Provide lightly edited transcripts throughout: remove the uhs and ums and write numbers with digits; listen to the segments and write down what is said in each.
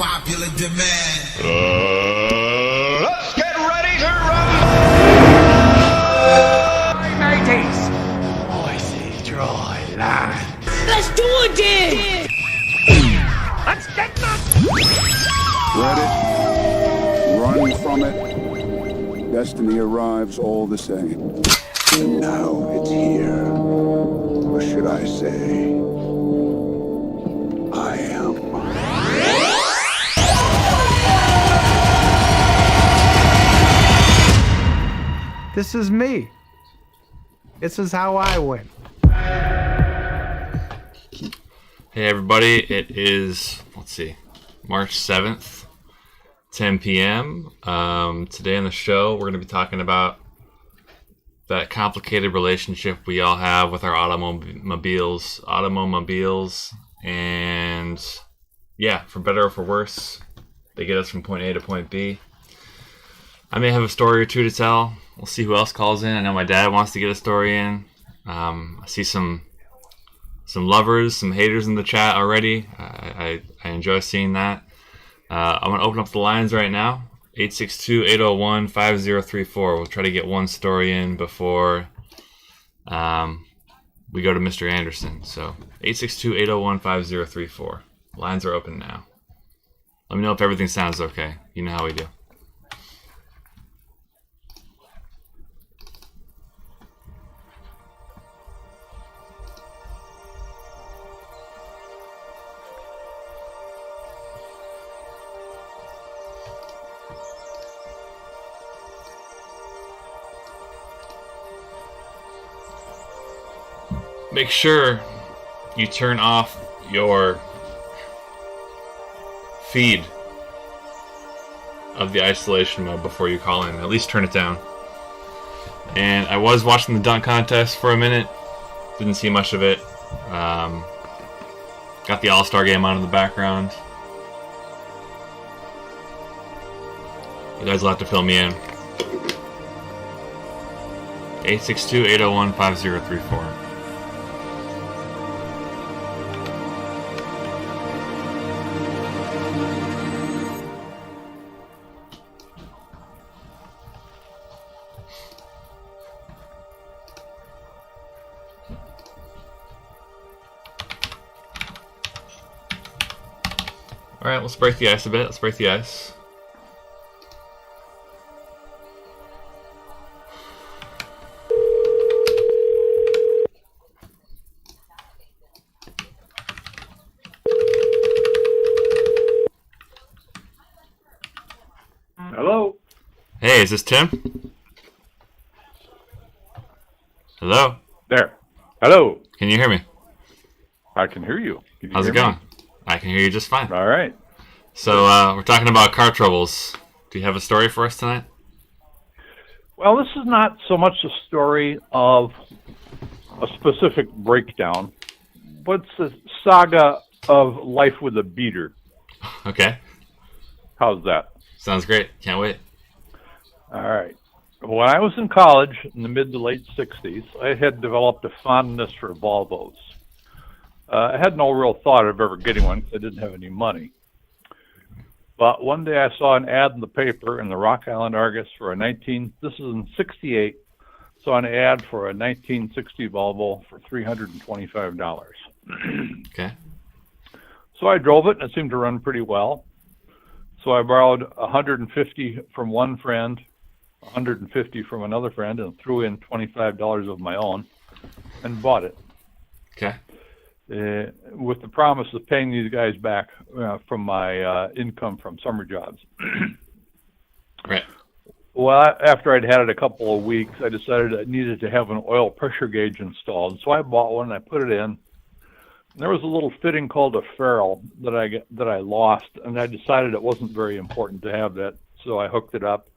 popular demand. Let's get ready to rumble! Mateys! I see dry land. Let's do it then! Let's get them! Dread it, run from it, destiny arrives all the same. And now it's here. Or should I say, I am. This is me. This is how I win. Hey everybody, it is, March 7th, 10 p.m. Today on the show, we're going to be talking about that complicated relationship we all have with our automobiles, and yeah, for better or for worse, they get us from point A to point B. I may have a story or two to tell. We'll see who else calls in. I know my dad wants to get a story in. I see some lovers, some haters in the chat already. I enjoy seeing that. I'm going to open up the lines right now. 862-801-5034. We'll try to get one story in before we go to Mr. Anderson. So 862-801-5034. Lines are open now. Let me know if everything sounds okay. You know how we do. Make sure you turn off your feed of the isolation mode before you call in. At least turn it down. And I was watching the dunk contest for a minute. Didn't see much of it. Got the All-Star game on in the background. You guys will have to fill me in. 862-801-5034. Alright, let's break the ice a bit. Let's break the ice. Hello? Hey, is this Tim? Hello? There. Hello. Can you hear me? I can hear you. Can you How's hear it going? me? I can hear you just fine. All right. So, we're talking about car troubles. Do you have a story for us tonight? Well, this is not so much a story of a specific breakdown, but it's a saga of life with a beater. Okay. How's that? Sounds great. Can't wait. All right. When I was in college in the mid to late 60s, I had developed a fondness for Volvos. I had no real thought of ever getting one because I didn't have any money. But one day I saw an ad in the paper in the Rock Island Argus for this is in 68, saw an ad for a 1960 Volvo for $325. Okay. So I drove it and it seemed to run pretty well. So I borrowed 150 from one friend, 150 from another friend, and threw in $25 of my own and bought it. Okay. With the promise of paying these guys back from my income from summer jobs. Right. Well, after I'd had it a couple of weeks, I decided I needed to have an oil pressure gauge installed. So I bought one and I put it in. There was a little fitting called a ferrule that I lost, and I decided it wasn't very important to have that, so I hooked it up.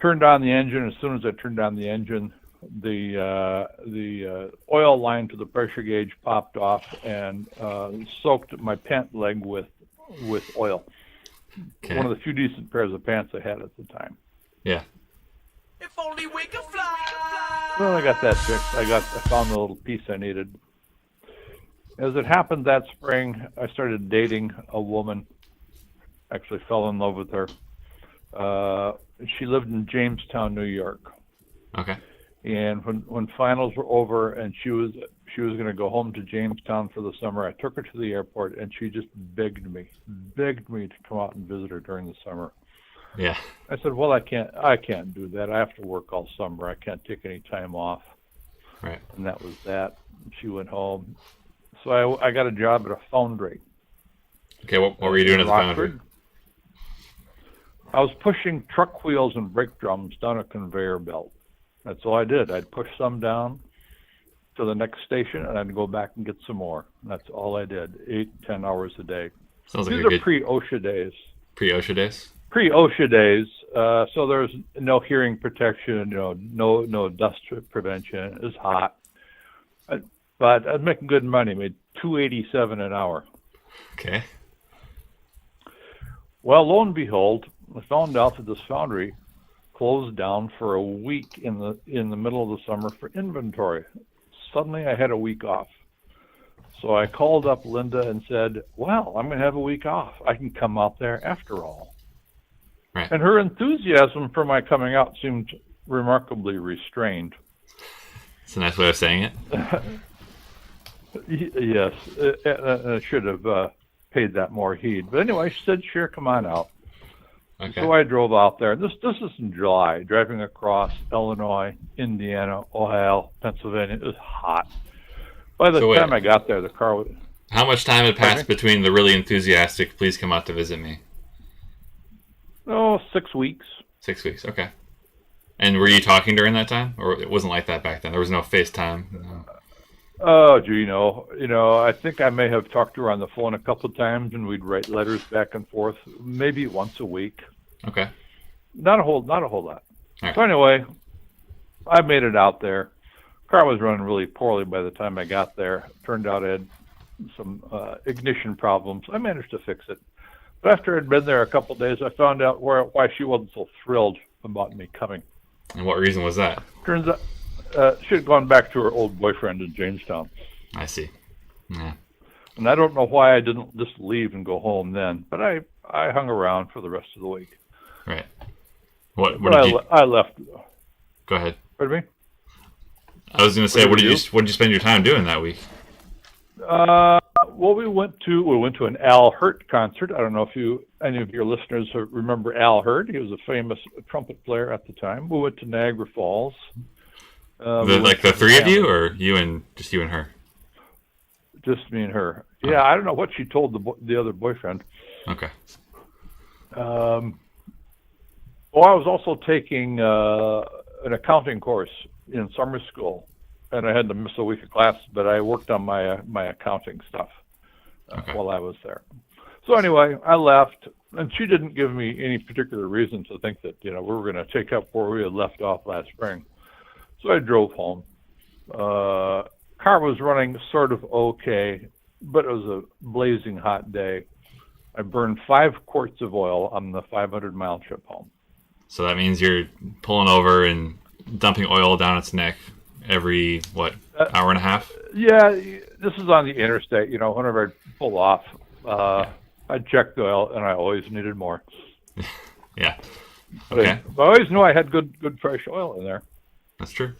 Turned on the engine. As soon as I turned on the engine, the oil line to the pressure gauge popped off and soaked my pant leg with oil. Okay. One of the few decent pairs of pants I had at the time. Yeah. If only we could fly. Well, I got that fixed. I found the little piece I needed. As it happened that spring, I started dating a woman Actually fell in love with her. She lived in Jamestown, New York. Okay. And when finals were over and she was going to go home to Jamestown for the summer, I took her to the airport and she just begged me to come out and visit her during the summer. Yeah. I said, well, I can't do that. I have to work all summer. I can't take any time off. Right. And that was that. She went home. So I got a job at a foundry. Okay, what were you doing at the foundry? Rockford. I was pushing truck wheels and brake drums down a conveyor belt. That's all I did. I'd push some down to the next station, and I'd go back and get some more. That's all I did, 8-10 hours a day. Sounds like These a are good pre-OSHA days. pre-OSHA days. Pre-OSHA days, so there's no hearing protection, no dust prevention. It was hot, but I was making good money. I made $2.87 an hour. Okay. Well, lo and behold, I found out that this foundry closed down for a week in the middle of the summer for inventory. Suddenly, I had a week off. So I called up Linda and said, well, I'm going to have a week off. I can come out there after all. Right. And her enthusiasm for my coming out seemed remarkably restrained. It's a nice way of saying it. Yes, I should have paid that more heed. But anyway, she said, sure, come on out. Okay. So I drove out there. This is in July, driving across Illinois, Indiana, Ohio, Pennsylvania. It was hot. By the time I got there, the car was... How much time had passed between the really enthusiastic, please come out to visit me? 6 weeks. 6 weeks, okay. And were you talking during that time? Or it wasn't like that back then? There was no FaceTime? No. Oh, gee, I think I may have talked to her on the phone a couple of times, and we'd write letters back and forth, maybe once a week. Okay. Not a whole lot. Right. So anyway, I made it out there. Car was running really poorly by the time I got there. Turned out I had some ignition problems. I managed to fix it. But after I'd been there a couple of days, I found out why she wasn't so thrilled about me coming. And what reason was that? Turns out she had gone back to her old boyfriend in Jamestown. I see. Yeah. And I don't know why I didn't just leave and go home then, but I hung around for the rest of the week. Right. What But did you... I left. Go ahead. Pardon me? I was going to say, What did you what did you spend your time doing that week? Well, we went to an Al Hirt concert. I don't know if any of your listeners remember Al Hirt. He was a famous trumpet player at the time. We went to Niagara Falls. The three of you, or just you and her? Just me and her. Yeah, I don't know what she told the other boyfriend. Okay. I was also taking an accounting course in summer school, and I had to miss a week of class, but I worked on my accounting stuff while I was there. So anyway, I left, and she didn't give me any particular reason to think that we were going to take up where we had left off last spring. So I drove home. Car was running sort of okay, but it was a blazing hot day. I burned 5 quarts of oil on the 500-mile trip home. So that means you're pulling over and dumping oil down its neck every, hour and a half? Yeah, this is on the interstate. Whenever I pull off, I checked the oil, and I always needed more. Yeah. Okay. I always knew I had good fresh oil in there. That's true.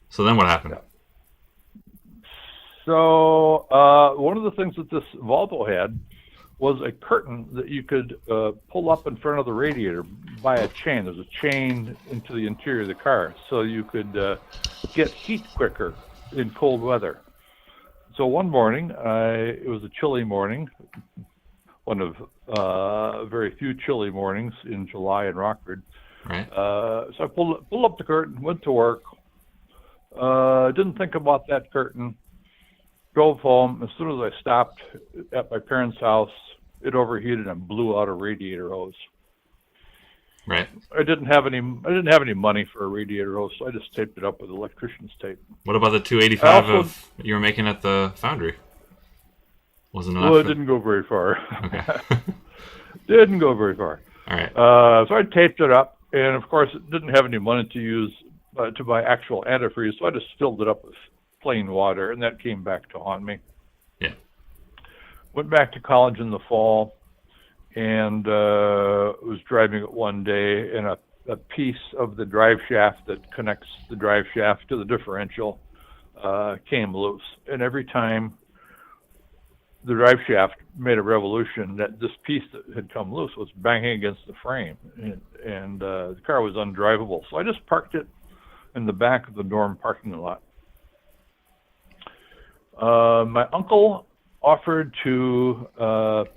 So then what happened? Yeah. So one of the things that this Volvo had was a curtain that you could pull up in front of the radiator by a chain. There's a chain into the interior of the car, so you could get heat quicker in cold weather. So one morning, it was a chilly morning, one of very few chilly mornings in July in Rockford. Right. So I pulled up the curtain, went to work. Didn't think about that curtain. Drove home. As soon as I stopped at my parents' house, it overheated and blew out a radiator hose. Right. I didn't have any money for a radiator hose, so I just taped it up with electrician's tape. What about the 285 you were making at the foundry? Wasn't enough? Well, it didn't go very far. Okay. Didn't go very far. All right. So I taped it up, and of course, it didn't have any money to use to buy actual antifreeze, so I just filled it up with plain water, and that came back to haunt me. Yeah. Went back to college in the fall, and was driving it one day, and a piece of the drive shaft that connects the drive shaft to the differential came loose. And every time the drive shaft made a revolution, that this piece that had come loose was banging against the frame, and the car was undrivable. So I just parked it in the back of the dorm parking lot. My uncle offered to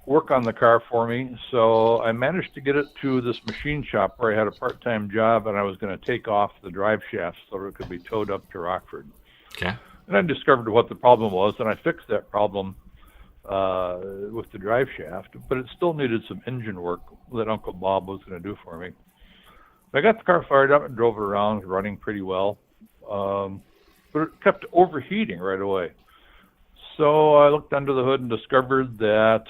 work on the car for me, so I managed to get it to this machine shop where I had a part-time job, and I was going to take off the drive shaft so it could be towed up to Rockford. Okay. And I discovered what the problem was, and I fixed that problem with the drive shaft, but it still needed some engine work that Uncle Bob was going to do for me. I got the car fired up and drove it around, running pretty well, but it kept overheating right away. So I looked under the hood and discovered that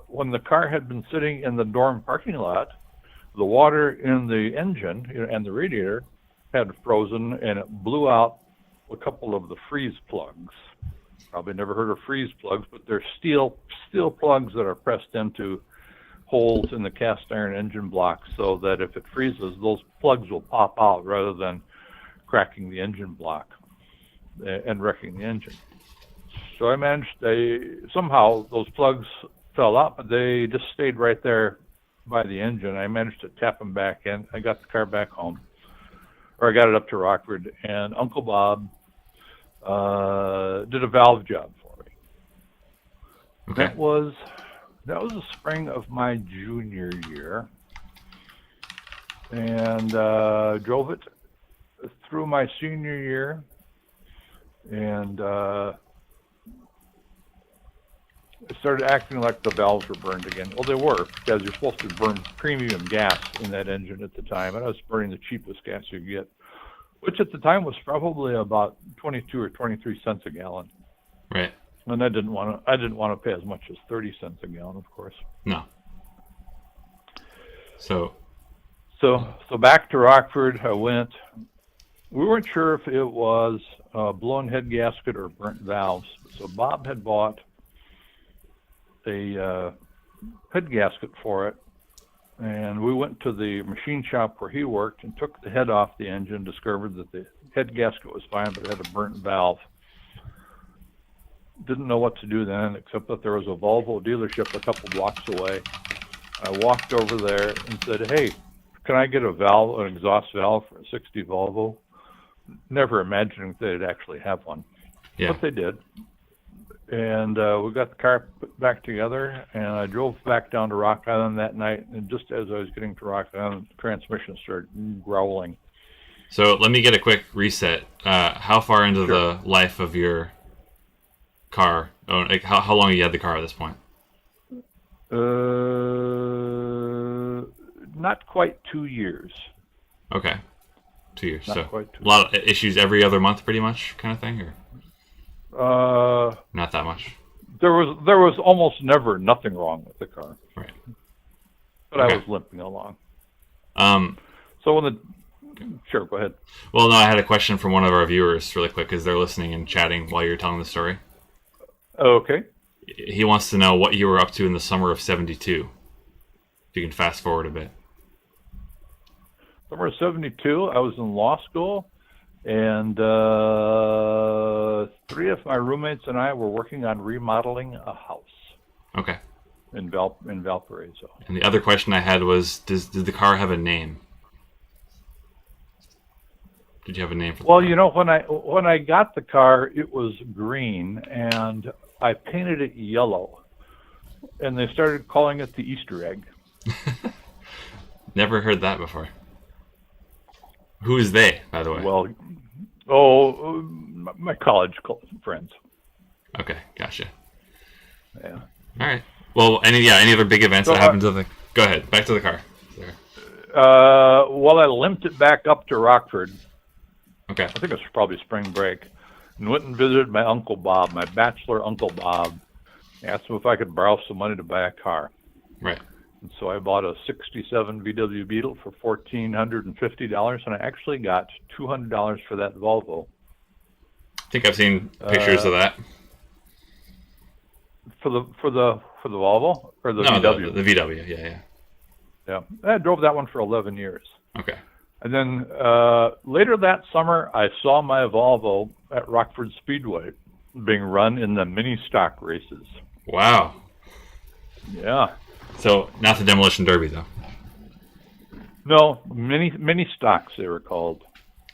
when the car had been sitting in the dorm parking lot, the water in the engine and the radiator had frozen, and it blew out a couple of the freeze plugs. Probably never heard of freeze plugs, but they're steel plugs that are pressed into holes in the cast iron engine block, so that if it freezes, those plugs will pop out rather than cracking the engine block and wrecking the engine. So I managed, somehow those plugs fell out, but they just stayed right there by the engine. I managed to tap them back in. I got the car back home, or I got it up to Rockford, and Uncle Bob did a valve job for me. Okay. That was the spring of my junior year, and drove it through my senior year, and it started acting like the valves were burned again. Well, they were, because you're supposed to burn premium gas in that engine at the time, and I was burning the cheapest gas you could get, which at the time was probably about 22 or 23 cents a gallon. Right. And I didn't want to pay as much as 30 cents a gallon, of course. No. So back to Rockford I went. We weren't sure if it was a blown head gasket or burnt valves. So Bob had bought a head gasket for it, and we went to the machine shop where he worked and took the head off the engine, discovered that the head gasket was fine, but it had a burnt valve. Didn't know what to do then, except that there was a Volvo dealership a couple blocks away. I walked over there and said, "Hey, can I get an exhaust valve for a 60 Volvo?" Never imagining they'd actually have one. yeah. But they did. And we got the car put back together, and I drove back down to Rock Island that night, and just as I was getting to Rock Island, the transmission started growling. So let me get a quick reset. How far into the life of your car? Like how long have you had the car at this point? Not quite 2 years. Okay. 2 years. Not So quite 2 a lot of issues every other month, pretty much, kind of thing, or not that much. There was almost never nothing wrong with the car, Right. but Okay. I was limping along. So sure, go ahead. Well, no, I had a question from one of our viewers really quick because they're listening and chatting while you're telling the story. Okay. He wants to know what you were up to in the summer of '72. If you can fast forward a bit. Summer of '72, I was in law school, and 3 of my roommates and I were working on remodeling a house Okay. in Valparaiso. And the other question I had was, did the car have a name? Did you have a name for the Well, car? you know, when I got the car, it was green, and I painted it yellow, and they started calling it the Easter egg. Never heard that before. Who is they, by the way? Well, my college friends. Okay, gotcha. Yeah. All right. Well, any other big events So, that happened to the? Go ahead. Back to the car. There. Well, I limped it back up to Rockford. Okay. I think it was probably spring break, and went and visited my Uncle Bob, my bachelor Uncle Bob. Asked him if I could borrow some money to buy a car. Right. And so I bought a '67 VW Beetle for $1,450, and I actually got $200 for that Volvo. I think I've seen pictures of that. For the for the Volvo or the No, VW? the VW. Yeah. Yeah, I drove that one for 11 years. Okay. And then later that summer, I saw my Volvo at Rockford Speedway being run in the mini stock races. Wow. Yeah. So not the demolition derby though. No, mini stocks they were called.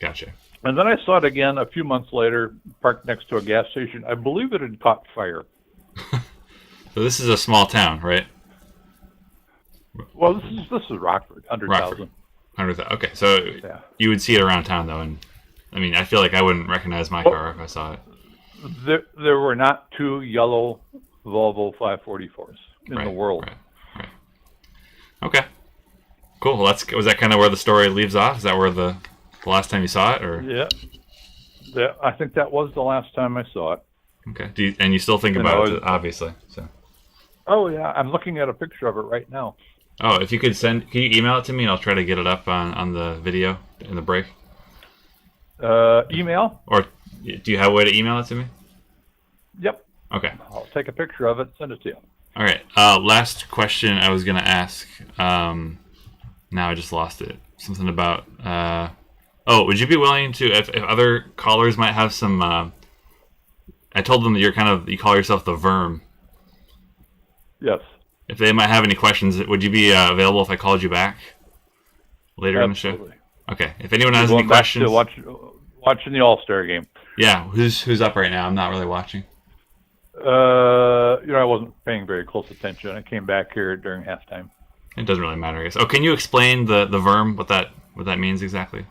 Gotcha. And then I saw it again a few months later, parked next to a gas station. I believe it had caught fire. So this is a small town, right? Well, this is Rockford, 100,000. 100,000. Okay, so Yeah. you would see it around town though, and I mean, I feel like I wouldn't recognize my car if I saw it. There were not two yellow Volvo 544s in the world. Right. Okay. Cool. Well, was that kind of where the story leaves off? Is that where the last time you saw it, or? Yeah. I think that was the last time I saw it. Okay. And you still think about it, obviously. So. Oh yeah, I'm looking at a picture of it right now. Oh, if you could can you email it to me, and I'll try to get it up on the video in the break. Email? Or do you have a way to email it to me? Yep. Okay. I'll take a picture of it, send it to you. All right. Last question I was gonna ask. Now I just lost it. Something about. Would you be willing to, if other callers might have some? I told them that you call yourself the Verm. Yes. If they might have any questions, would you be available if I called you back later in the show? Absolutely. Okay. If anyone has Going any back questions, to watching the All-Star game. yeah. Who's up right now? I'm not really watching. I wasn't paying very close attention. I came back here during halftime. It doesn't really matter, I guess. Oh, can you explain the Verm? What that means exactly?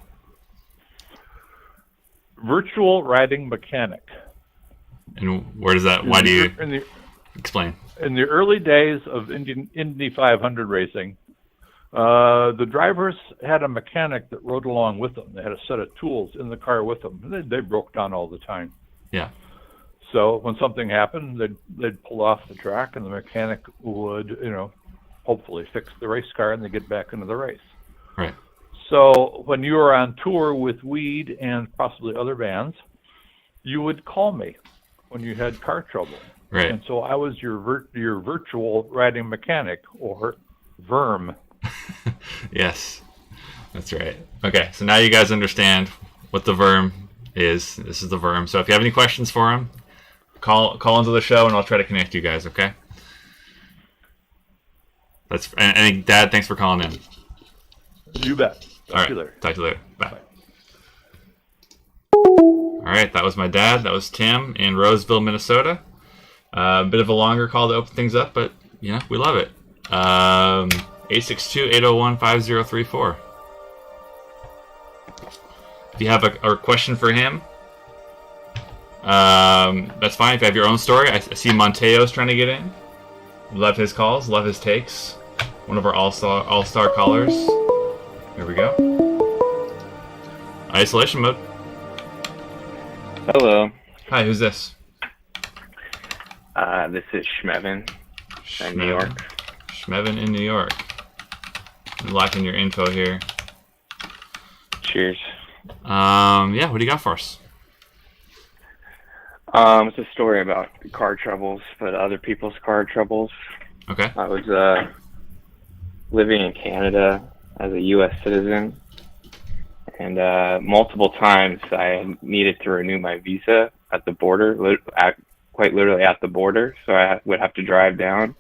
Virtual riding mechanic. And where does that? Why do you explain? In the early days of Indy 500 racing, the drivers had a mechanic that rode along with them. They had a set of tools in the car with them. They broke down all the time. Yeah. So when something happened, they'd pull off the track, and the mechanic would, hopefully fix the race car, and they get back into the race. Right. So when you were on tour with Weed and possibly other bands, you would call me when you had car trouble. Right. And so I was your virtual riding mechanic, or Verm. Yes, that's right. Okay, so now you guys understand what the Verm is. This is the Verm. So if you have any questions for him, call into the show, and I'll try to connect you guys. Okay. And Dad, thanks for calling in. You bet. All right. Talk to you later. Bye. All right, that was my dad. That was Tim in Roseville, Minnesota. A bit of a longer call to open things up, but we love it. 862-801-5034. If you have a question for him, that's fine. If you have your own story, I see Monteo's trying to get in. Love his calls, love his takes. One of our all-star callers. Here we go. Isolation mode. Hello. Hi, who's this? This is Schmevin in New York. Schmevin in New York. I'm locking your info here. Cheers. Yeah, what do you got for us? It's a story about car troubles, but other people's car troubles. Okay. I was living in Canada as a U.S. citizen, and multiple times I needed to renew my visa at the border, quite literally at the border, so I would have to drive down.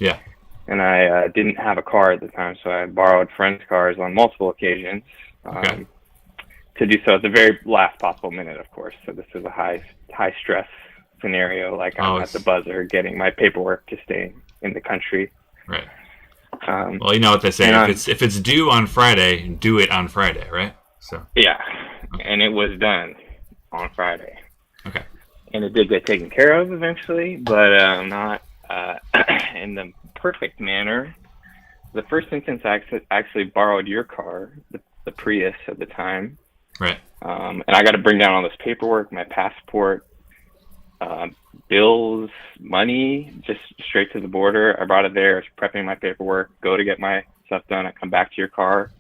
Yeah. And I didn't have a car at the time, so I borrowed friends' cars on multiple occasions to do so at the very last possible minute, of course. So this was a high stress scenario, like I'm at the buzzer getting my paperwork to stay in the country. Right. Well, you know what they say. If it's due on Friday, do it on Friday, right? So. Yeah, and it was done on Friday. Okay. And it did get taken care of eventually, but not in the perfect manner. The first instance, I actually borrowed your car, the Prius at the time. Right. And I got to bring down all this paperwork, my passport, bills, money, just straight to the border. I brought it there, I was prepping my paperwork, go to get my stuff done. I come back to your car.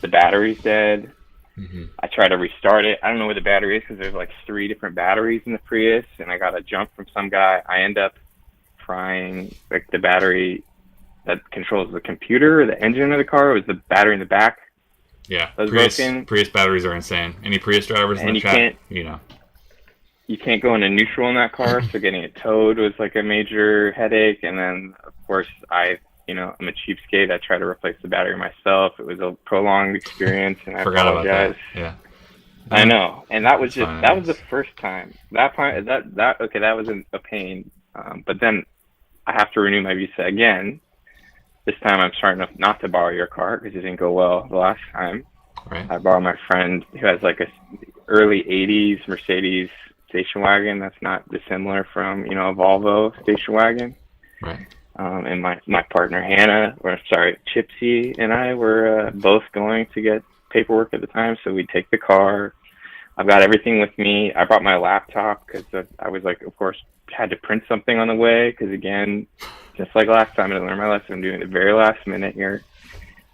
The battery's dead. Mm-hmm. I try to restart it. I don't know where the battery is because there's like 3 different batteries in the Prius, and I got a jump from some guy. I end up frying, like the battery that controls the computer or the engine of the car was the battery in the back. Yeah, That was Prius, broken. Prius batteries are insane. Any Prius drivers in And the you chat, can't- you know. You can't go into neutral in that car, so getting it towed was like a major headache. And then, of course, I'm a cheapskate. I tried to replace the battery myself. It was a prolonged experience, and I Forgot about apologize. that. Yeah. I know, and that was That's just fine. that was the first time. That was a pain. But then I have to renew my visa again. This time I'm smart enough not to borrow your car because it didn't go well the last time. Right. I borrowed my friend who has like a early '80s Mercedes station wagon that's not dissimilar from a Volvo station wagon. Right. And my partner Chipsy and I were both going to get paperwork at the time, so we'd take the car. I've got everything with me. I brought my laptop because I was like, of course, had to print something on the way because, again, just like last time, I learned my lesson. I'm doing it the very last minute here.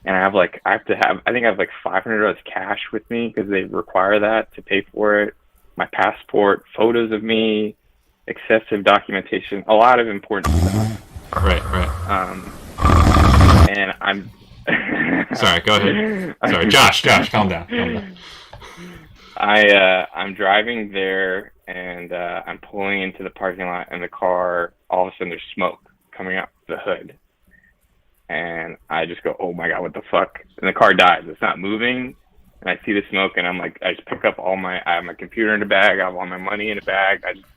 And I think I have like $500 cash with me because they require that to pay for it. My passport, photos of me, excessive documentation, a lot of important stuff. Right. And I'm Sorry, go ahead. Sorry, Josh, calm down. I'm driving there, and I'm pulling into the parking lot, and the car, all of a sudden, there's smoke coming out the hood. And I just go, oh my God, what the fuck? And the car dies. It's not moving. And I see the smoke, and I'm like, I just pick up I have my computer in a bag, I have all my money in a bag. I just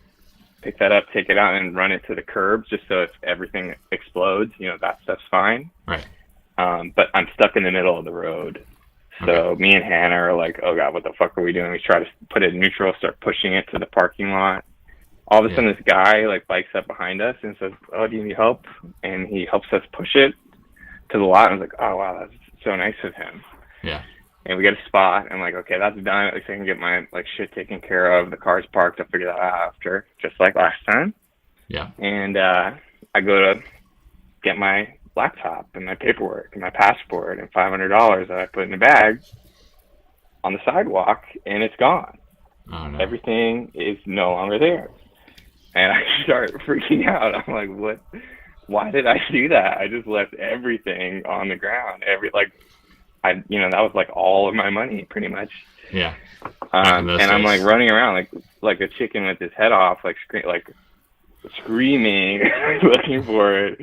pick that up, take it out, and run it to the curb just so if everything explodes, that stuff's fine. Right. But I'm stuck in the middle of the road. So me and Hannah are like, oh God, what the fuck are we doing? We try to put it in neutral, start pushing it to the parking lot. All of a sudden, this guy bikes up behind us and says, oh, do you need help? And he helps us push it to the lot. And I was like, oh wow, that's so nice of him. Yeah. And we get a spot. I'm like, okay, that's done. At least I can get my shit taken care of. The car's parked. I'll figure that out after, just like last time. Yeah. And I go to get my laptop and my paperwork and my passport and $500 that I put in a bag on the sidewalk, and it's gone. Oh no. Everything is no longer there. And I start freaking out. I'm like, what? Why did I do that? I just left everything on the ground. That was all of my money pretty much. Yeah. And I'm running around like a chicken with his head off, screaming, looking for it.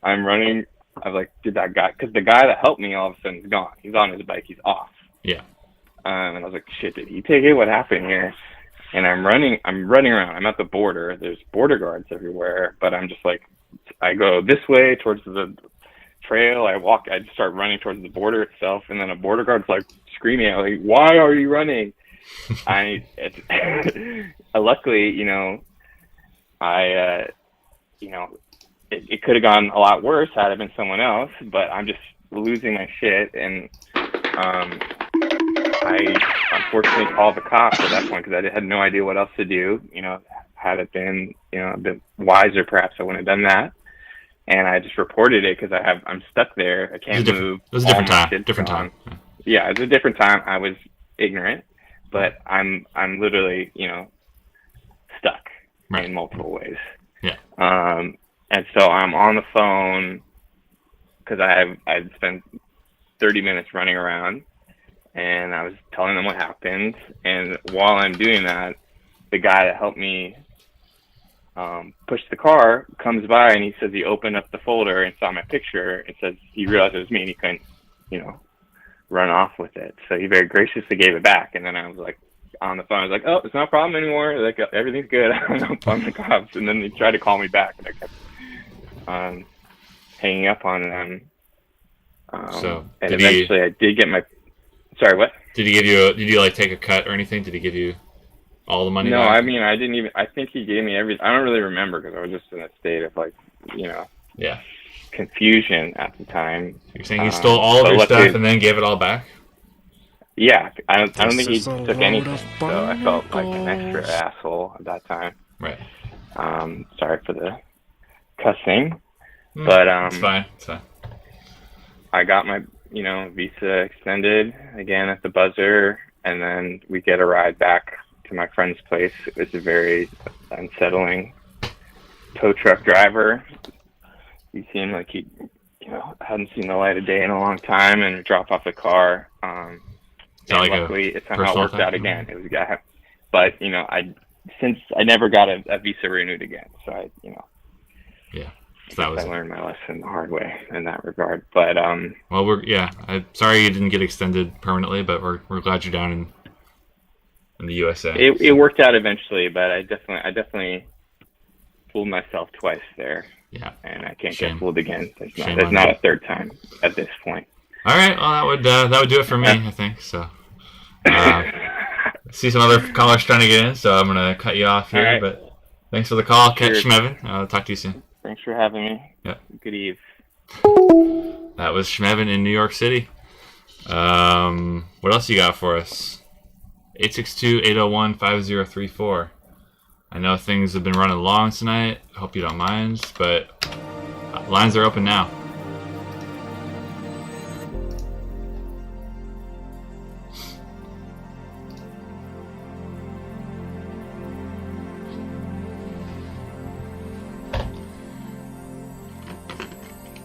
I'm running. I'm like, did that guy? Because the guy that helped me all of a sudden is gone. He's on his bike. He's off. Yeah. And I was like, shit, did he take it? What happened here? And I'm running around. I'm at the border. There's border guards everywhere, but I'm just I go this way towards the trail. I just start running towards the border itself, and then a border guard's screaming at me, why are you running? Luckily, it could have gone a lot worse had it been someone else, but I'm just losing my shit, and I unfortunately called the cops at that point because I had no idea what else to do. Had it been a bit wiser, perhaps I wouldn't have done that. And I just reported it because I'm stuck there. I can't move. It was a different time. Different time. Yeah, it was a different time. I was ignorant, but I'm literally stuck in multiple ways. Yeah. And so I'm on the phone because I'd spent 30 minutes running around, and I was telling them what happened. And while I'm doing that, the guy that helped me push the car comes by, and he says he opened up the folder and saw my picture and says he realized it was me and he couldn't, run off with it. So he very graciously gave it back. And then I was on the phone, I was like, oh, it's not a problem anymore. Everything's good. I hung up on the cops. And then they tried to call me back, and I kept hanging up on them. And eventually I did get my, sorry, what? Did he give you did you take a cut or anything? Did he give you all the money No, back? I mean, I didn't even, I think he gave me everything. I don't really remember because I was just in a state of yeah, confusion at the time. You're saying he stole all of your luckily, stuff and then gave it all back? Yeah, I don't think he took anything, so I felt like an extra asshole at that time. Right. Sorry for the cussing, but it's fine. It's fine. I got my visa extended again at the buzzer, and then we get a ride back to my friend's place. It was a very unsettling tow truck driver. He seemed like he, hadn't seen the light of day in a long time, and drop off the car. And like luckily, it somehow personal worked thing? out again. It was but since I never got a visa renewed again, so I So that was I learned my lesson the hard way in that regard. But well, I'm sorry you didn't get extended permanently, but we're glad you're down in the USA. it worked out eventually. But I definitely fooled myself twice there. Yeah. And I can't Shame. get fooled again. Shame There's on not you. a third time at this point. All right. Well, that would do it for me, I think. So, see some other callers trying to get in, so I'm gonna cut you off here. All right. But thanks for the call, Catch Cheers. Shmevin. I'll talk to you soon. Thanks for having me. Yep. Good eve. That was Shmevin in New York City. What else you got for us? 862-801-5034. I know things have been running long tonight. I hope you don't mind, but lines are open now.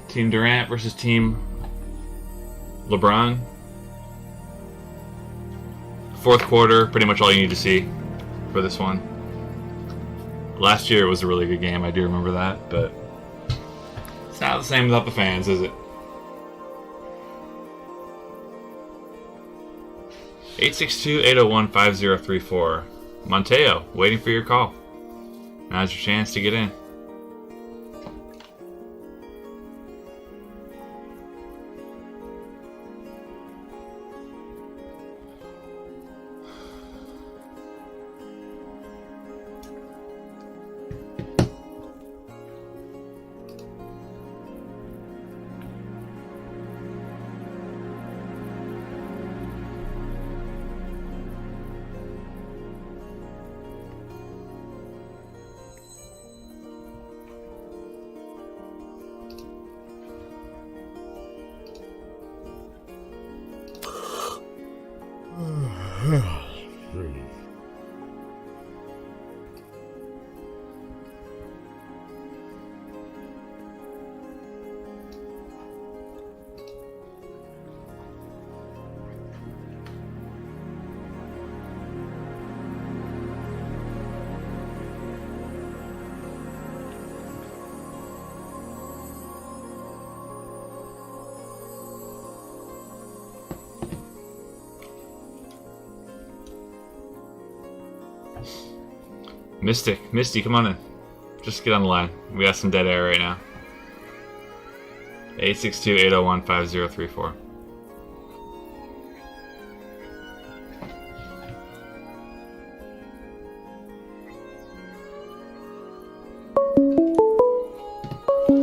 Team Durant versus Team LeBron. Fourth quarter, pretty much all you need to see for this one. Last year it was a really good game, I do remember that, but it's not the same without the fans, is it? 862-801-5034. Monteo, waiting for your call. Now's your chance to get in. Misty, come on in. Just get on the line. We got some dead air right now. 862-801-5034.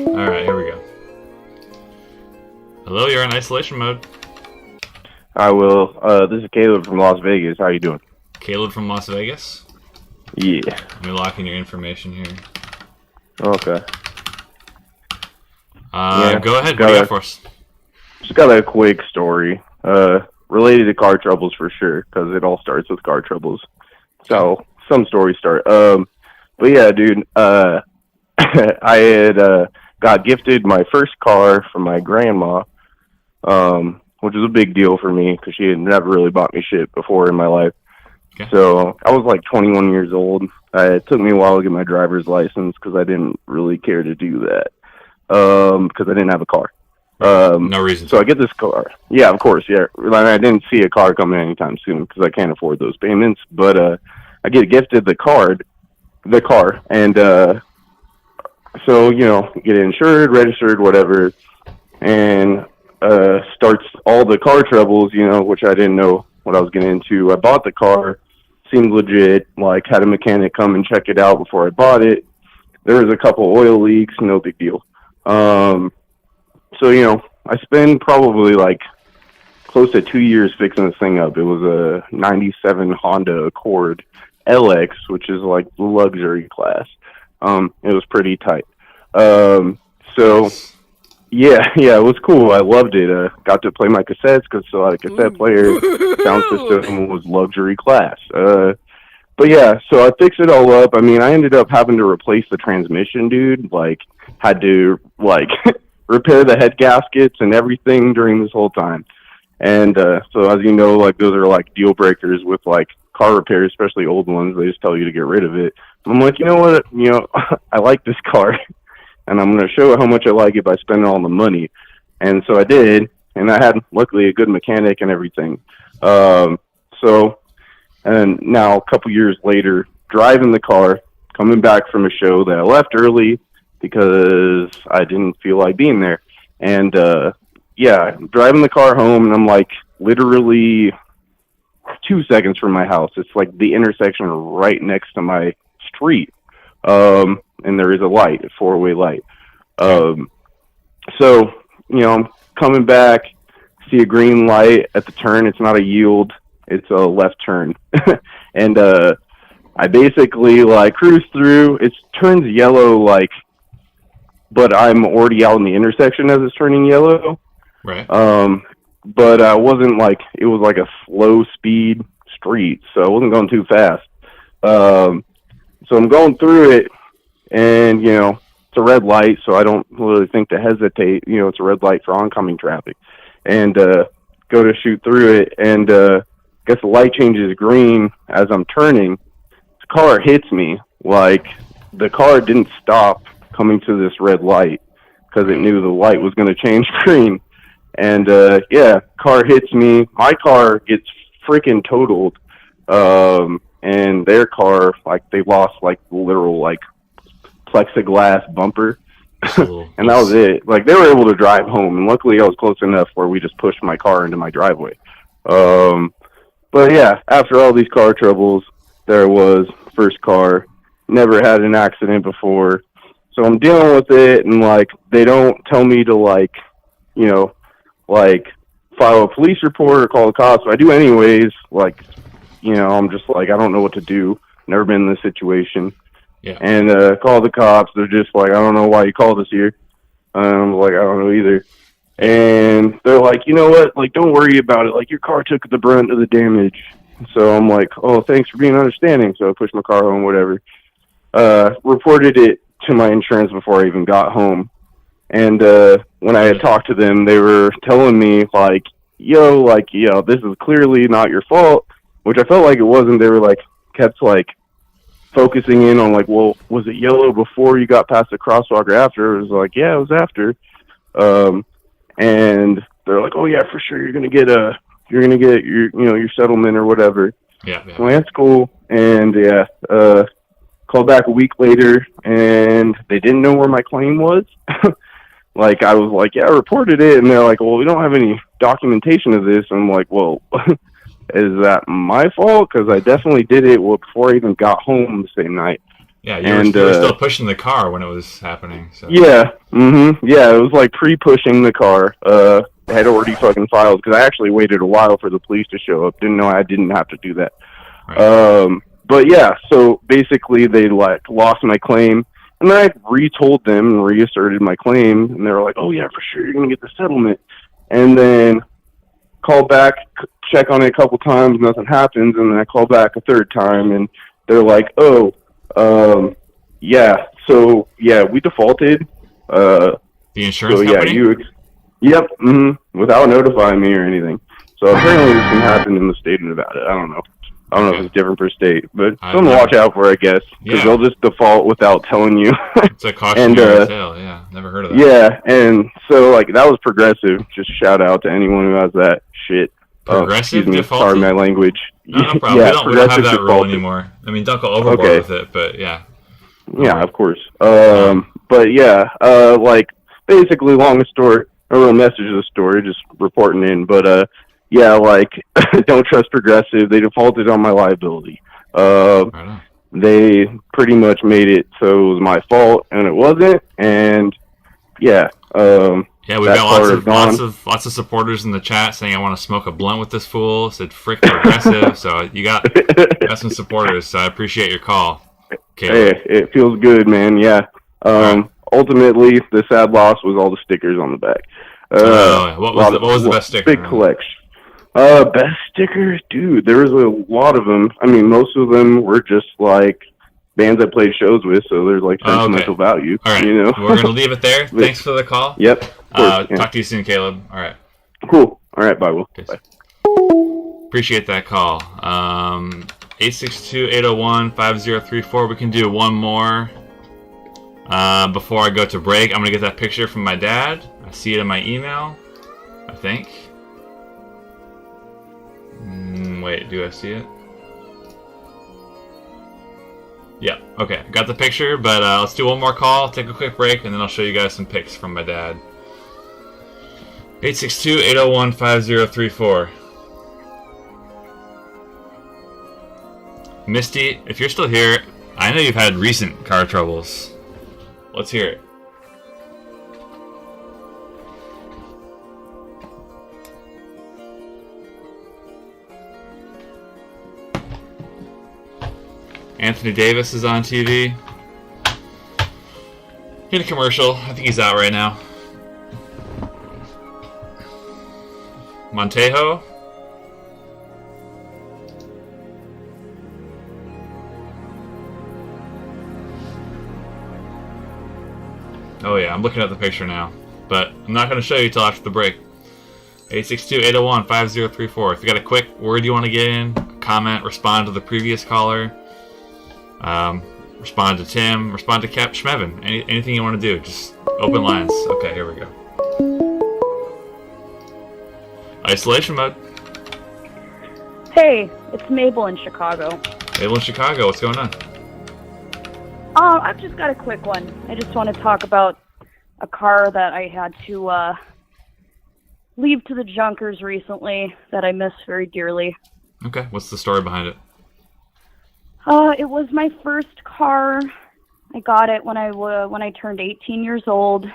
Alright, here we go. Hello, you're in isolation mode. I will. This is Caleb from Las Vegas. How you doing? Caleb from Las Vegas. Yeah. Let me lock in your information here. Okay. Go ahead. What do you got for us? Just got a quick story. Related to car troubles for sure, because it all starts with car troubles. So some stories start. But yeah, dude. I had got gifted my first car from my grandma, which was a big deal for me because she had never really bought me shit before in my life. Okay. So I was like 21 years old. It took me a while to get my driver's license because I didn't really care to do that because I didn't have a car. No reason. So I get this car. Yeah, of course. Yeah, I didn't see a car coming anytime soon because I can't afford those payments. But I get gifted the car, and so get it insured, registered, whatever, and starts all the car troubles. Which I didn't know what I was getting into. I bought the car. Seemed legit, had a mechanic come and check it out before I bought it. There was a couple oil leaks, no big deal. So, I spent probably close to 2 years fixing this thing up. It was a 97 Honda Accord LX, which is the luxury class. It was pretty tight. So yeah, it was cool. I loved it. Got to play my cassettes because still had a cassette player. Sound system was luxury class. but yeah, so I fixed it all up. I mean, I ended up having to replace the transmission, dude. Like, had to like repair the head gaskets and everything during this whole time. And so as you know, like those are like deal breakers with like car repairs, especially old ones. They just tell you to get rid of it. I'm like, you know what? You know, I like this car, and I'm going to show how much I like it by spending all the money. And so I did, and I had luckily a good mechanic and everything. So, and now a couple years later, driving the car, coming back from a show that I left early because I didn't feel like being there. And yeah, driving the car home, and I'm like literally 2 seconds from my house. It's like the intersection right next to my street. And there is a light, a four-way light. So, you know, I'm coming back, see a green light at the turn. It's not a yield, it's a left turn. And I basically like cruise through. It turns yellow, like, but I'm already out in the intersection as it's turning yellow. Right. But I wasn't like, it was like a slow speed street, so I wasn't going too fast. So I'm going through it, and, you know, it's a red light, so I don't really think to hesitate. You know, it's a red light for oncoming traffic. And go to shoot through it, and I guess the light changes green as I'm turning. The car hits me. Like, the car didn't stop coming to this red light because it knew the light was going to change green. And, yeah, car hits me. My car gets freaking totaled. And their car, like, they lost, like, literal, like, plexiglass bumper. And that was it. Like, they were able to drive home, and luckily I was close enough where we just pushed my car into my driveway. But yeah, after all these car troubles, there was first car. Never had an accident before. So I'm dealing with it, and, like, they don't tell me to, like, you know, like, file a police report or call the cops. I do anyways. Like, you know, I'm just like, I don't know what to do. Never been in this situation. Yeah. And call the cops. They're just like, I don't know why you called us here. I'm like, I don't know either. And they're like, you know what? Like, don't worry about it. Like, your car took the brunt of the damage. So I'm like, oh, thanks for being understanding. So I pushed my car home, whatever. Reported it to my insurance before I even got home. And when I had talked to them, they were telling me, like, yo, this is clearly not your fault, which I felt like it wasn't. They were, like, kept, like, focusing in on, like, well, was it yellow before you got past the crosswalk or after? It was like, yeah, it was after. And they're like, oh, yeah, for sure, you're gonna get your, you know, your settlement or whatever. Yeah. So that's cool. And, yeah, called back a week later, and they didn't know where my claim was. Like, I was like, yeah, I reported it. And they're like, well, we don't have any documentation of this. And I'm like, well, is that my fault? Because I definitely did it before I even got home the same night. Yeah, you were still pushing the car when it was happening. So. Yeah, yeah, it was like pre-pushing the car. I had already fucking filed, because I actually waited a while for the police to show up. Didn't know I didn't have to do that. Right. But yeah, so basically they, like, lost my claim. And then I retold them and reasserted my claim, and they were like, oh, yeah, for sure, you're going to get the settlement. And then call back, check on it a couple times, nothing happens, and then I call back a third time, and they're like, oh, yeah, so, yeah, we defaulted. The insurance company? Yep, without notifying me or anything. So apparently this can happen in the state of Nevada. I don't know if it's different per state, but something to watch out for, I guess, because they'll just default without telling you. It's a cautionary tale, yeah. Never heard of that. Yeah, and so, like, that was progressive. Just shout out to anyone who has that shit. Progressive default? Sorry, my language. No problem. Yeah, we don't have that rule anymore. I mean, don't go overboard with it, but yeah. Yeah, of course. But yeah, like, basically, long story, a real message of the story, just reporting in, but, yeah, like, don't trust Progressive. They defaulted on my liability. They pretty much made it so it was my fault, and it wasn't. And yeah, yeah, we've got lots of supporters in the chat saying I want to smoke a blunt with this fool. Said frick Progressive. So you got some supporters. So I appreciate your call, Caleb. Hey, it feels good, man. Yeah. Ultimately, the sad loss was all the stickers on the back. What was the best sticker? Big collection. Best stickers, dude. There was a lot of them. I mean, most of them were just like bands I played shows with, so there's like sentimental value. All right, you know. we're gonna leave it there. Thanks for the call. Yep. Of course, yeah. Talk to you soon, Caleb. All right. Cool. All right. Bye, Will. Bye. Appreciate that call. 862-801-5034. We can do one more before I go to break. I'm gonna get that picture from my dad. I see it in my email, I think. Wait, do I see it? Yeah, okay. Got the picture, but let's do one more call, take a quick break, and then I'll show you guys some pics from my dad. 862-801-5034. Misty, if you're still here, I know you've had recent car troubles. Let's hear it. Anthony Davis is on TV. In a commercial. I think he's out right now. Montejo. Oh yeah, I'm looking at the picture now. But I'm not going to show you till after the break. 862-801-5034. If you got a quick word you want to get in, comment, respond to the previous caller. Respond to Tim, respond to Cap Schmevin. Anything you want to do, just open lines. Okay, here we go. Isolation mode. Hey, it's Mabel in Chicago. Mabel in Chicago, what's going on? I've just got a quick one. I just want to talk about a car that I had to leave to the junkers recently that I miss very dearly. Okay, what's the story behind it? It was my first car. I got it when I turned 18 years old.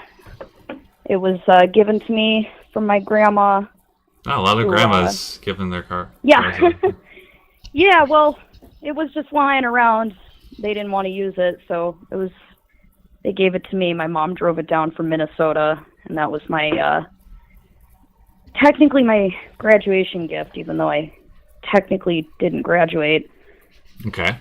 It was given to me from my grandma. Oh, a lot of grandmas giving their car. Yeah. Yeah, well, it was just lying around. They didn't want to use it, so they gave it to me. My mom drove it down from Minnesota, and that was my technically my graduation gift, even though I technically didn't graduate. Okay.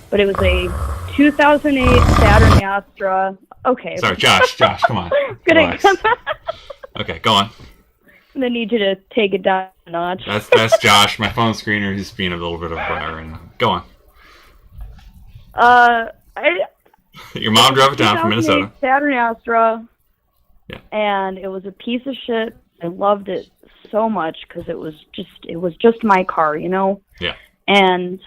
But it was a 2008 Saturn Astra. Okay. Sorry, Josh, come on. Good. Okay, go on. I'm gonna need you to take it down a notch. That's Josh, my phone screener. He's being a little bit of a brat right now. Go on. Your mom drove it down from Minnesota. Saturn Astra. Yeah. And it was a piece of shit. I loved it so much because it was just my car, you know? Yeah. And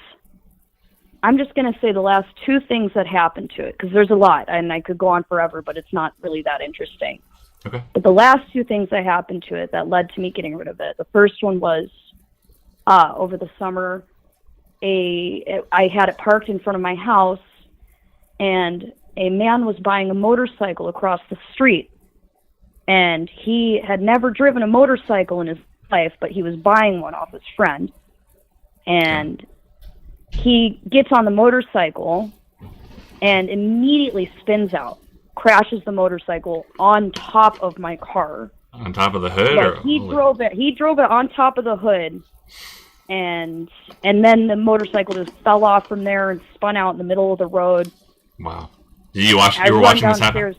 I'm just going to say the last two things that happened to it, because there's a lot, and I could go on forever, but it's not really that interesting. Okay. But the last two things that happened to it that led to me getting rid of it, the first one was over the summer, I had it parked in front of my house, and a man was buying a motorcycle across the street. And he had never driven a motorcycle in his life, but he was buying one off his friend. And he gets on the motorcycle and immediately spins out, crashes the motorcycle on top of my car. On top of the hood? Yeah, or he drove it on top of the hood. And then the motorcycle just fell off from there and spun out in the middle of the road. Wow. You were watching this happen?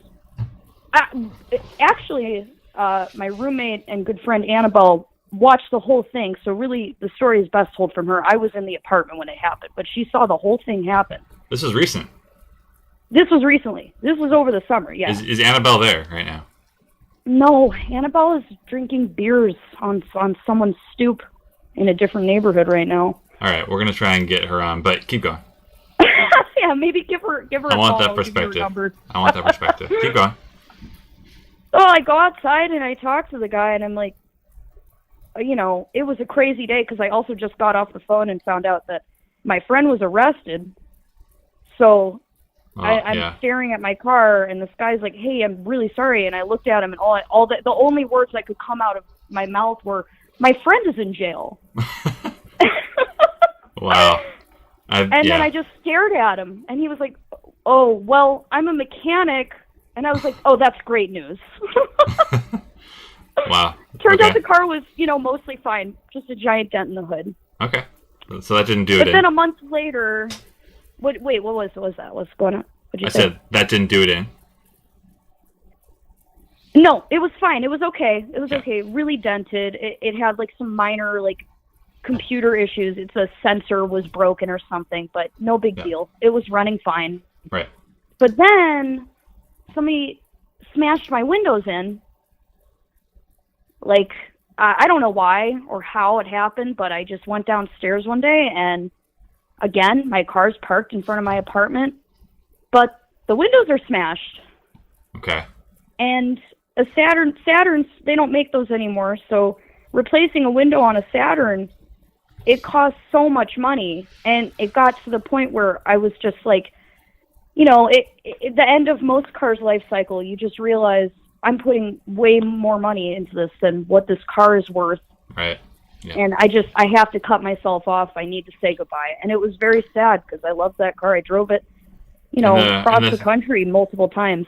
Actually, my roommate and good friend Annabelle watched the whole thing, so really the story is best told from her. I was in the apartment when it happened, but she saw the whole thing happen. This is recent. This was recently. This was over the summer, yeah. Is Annabelle there right now? No, Annabelle is drinking beers on someone's stoop in a different neighborhood right now. All right, we're gonna try and get her on, but keep going. Yeah, maybe give her a call. I want that perspective. I want that perspective. Keep going. So I go outside and I talk to the guy, and I'm like, you know, it was a crazy day because I also just got off the phone and found out that my friend was arrested. So I'm staring at my car, and this guy's like, "Hey, I'm really sorry." And I looked at him, and the only words that could come out of my mouth were, "My friend is in jail." Wow. Then I just stared at him, and he was like, "Oh, well, I'm a mechanic." And I was like, "Oh, that's great news." Wow. Turns Okay. out the car was, mostly fine. Just a giant dent in the hood. Okay. So that didn't do But it then in. a month later, what was that? What's going on? What'd you I say? said that didn't do it in. No, it was fine. It was okay. It was Yeah. okay. Really dented. It had like some minor like computer issues. It's a sensor was broken or something, but no big Yeah. deal. It was running fine. Right. But then somebody smashed my windows in. Like, I don't know why or how it happened, but I just went downstairs one day and again, my car's parked in front of my apartment, but the windows are smashed. Okay. And a Saturns, they don't make those anymore. So replacing a window on a Saturn, it costs so much money. And it got to the point where I was just like, the end of most cars' life cycle, you just realize I'm putting way more money into this than what this car is worth. Right. Yeah. And I have to cut myself off. I need to say goodbye. And it was very sad because I loved that car. I drove it, across the country multiple times.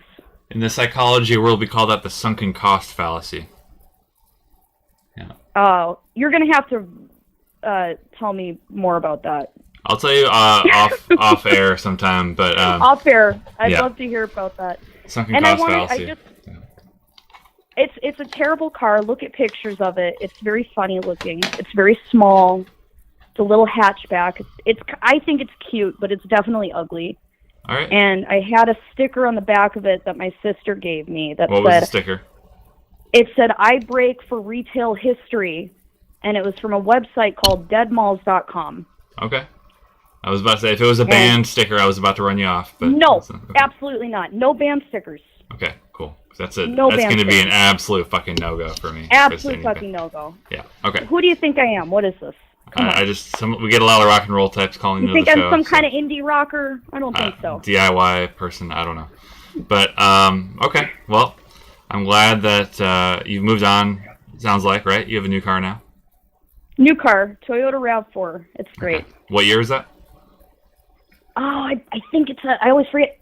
In the psychology world, we call that the sunken cost fallacy. Yeah. You're going to have to tell me more about that. I'll tell you off air sometime, but Off air. I'd yeah. love to hear about that. sunken And cost fallacy. It's a terrible car. Look at pictures of it. It's very funny looking. It's very small. It's a little hatchback. I think it's cute, but it's definitely ugly. All right. And I had a sticker on the back of it that my sister gave me that What was the said, sticker? it said, "I break for retail history," and it was from a website called deadmalls.com. Okay. I was about to say, if it was a band sticker, I was about to run you off. But No, okay. absolutely not. No band stickers. Okay, cool. That's it. No That's band going to be an stickers. absolute fucking no-go for me. Absolute fucking no-go. Yeah, okay. Who do you think I am? What is this? We get a lot of rock and roll types calling You into think the I'm show. some kind of indie rocker? I don't think so. DIY person, I don't know. But, okay. Well, I'm glad that you've moved on, sounds like, right? You have a new car now? New car, Toyota RAV4. It's great. Okay. What year is that? Oh, I think I always forget.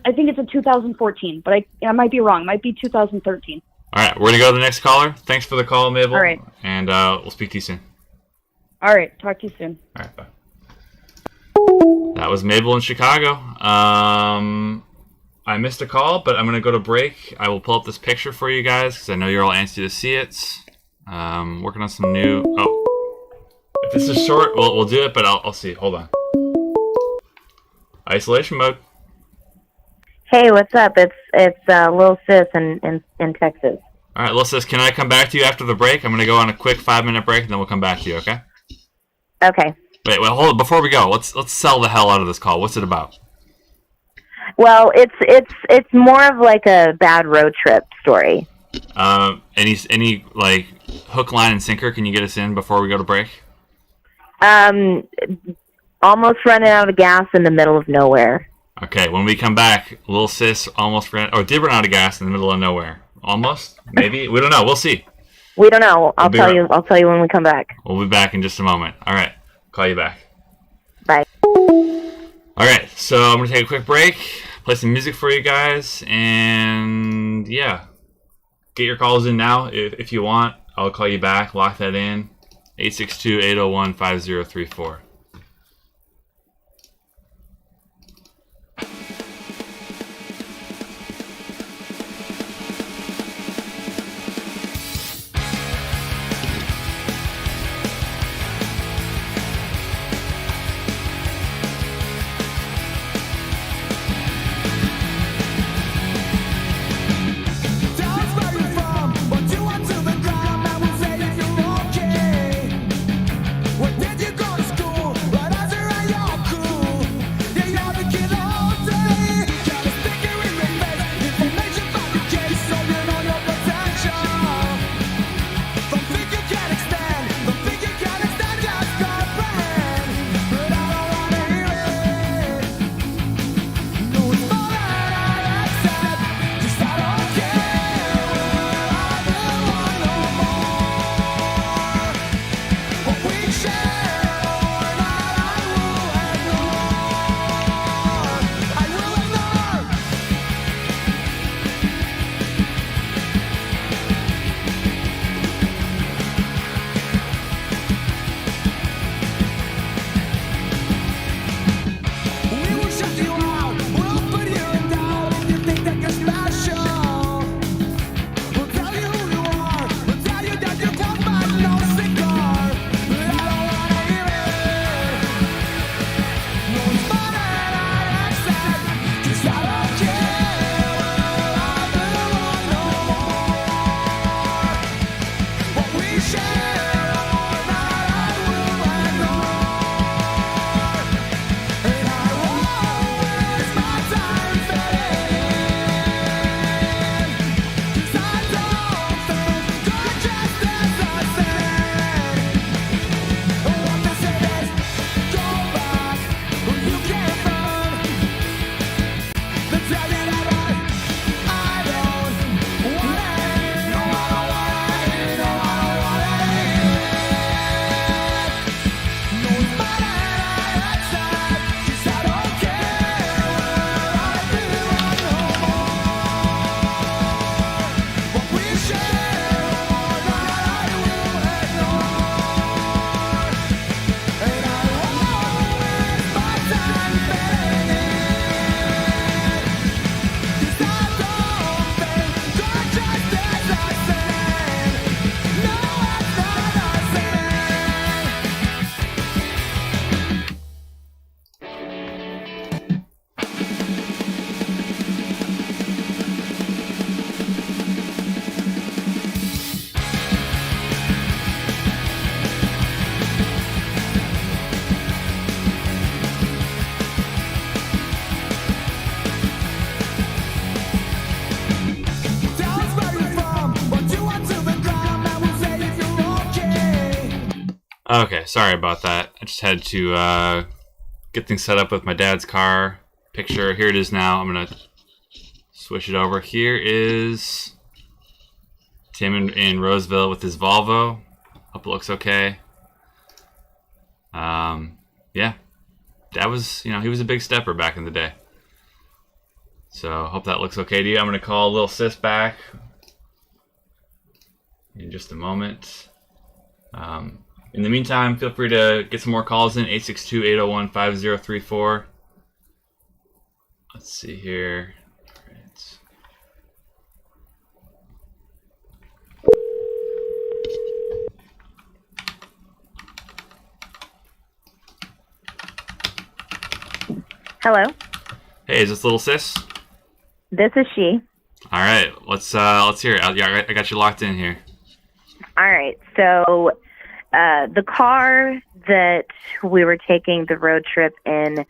I think it's a 2014, but I might be wrong. It might be 2013. All right, we're going to go to the next caller. Thanks for the call, Mabel. All right. And we'll speak to you soon. All right, talk to you soon. All right, bye. That was Mabel in Chicago. I missed a call, but I'm going to go to break. I will pull up this picture for you guys because I know you're all antsy to see it. Working on some new... Oh. If this is short, we'll do it, but I'll see. Hold on. Isolation mode. Hey, what's up? It's Lil Sis in Texas. All right, Lil Sis, can I come back to you after the break? I'm going to go on a quick 5-minute break, and then we'll come back to you, okay? Okay. Wait, hold on. Before we go, let's sell the hell out of this call. What's it about? Well, it's more of like a bad road trip story. Any like hook, line, and sinker? Can you get us in before we go to break? Almost running out of gas in the middle of nowhere. Okay, when we come back, Lil Sis did run out of gas in the middle of nowhere. Almost? Maybe? We don't know. We'll see. We don't know. I'll tell you when we come back. We'll be back in just a moment. All right. Call you back. Bye. All right, so I'm going to take a quick break, play some music for you guys, and yeah. Get your calls in now if you want. I'll call you back. Lock that in. 862-801-5034. Where did you go to school? Okay, sorry about that. I just had to get things set up with my dad's car. Picture, here it is now. I'm going to switch it over. Here is Tim in Roseville with his Volvo. Hope it looks okay. Yeah. Dad was, he was a big stepper back in the day. So, hope that looks okay to you. I'm going to call little sis back in just a moment. In the meantime, feel free to get some more calls in, 862-801-5034. Let's see here. All right. Hello, Hey, is this little sis? this is she. All right, let's hear it. I got you locked in here. All right, so the car that we were taking the road trip in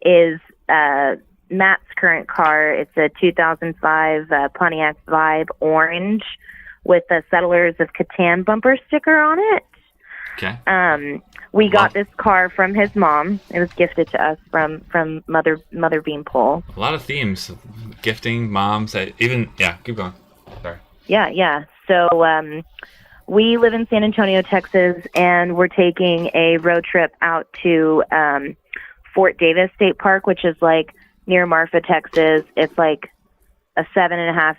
is Matt's current car. It's a 2005 Pontiac Vibe orange with a Settlers of Catan bumper sticker on it. Okay. We got this car from his mom. It was gifted to us from Mother Beanpole. A lot of themes, gifting, moms, even keep going. Sorry. Yeah. So we live in San Antonio, Texas, and we're taking a road trip out to Fort Davis State Park, which is like near Marfa, Texas. It's like a 7.5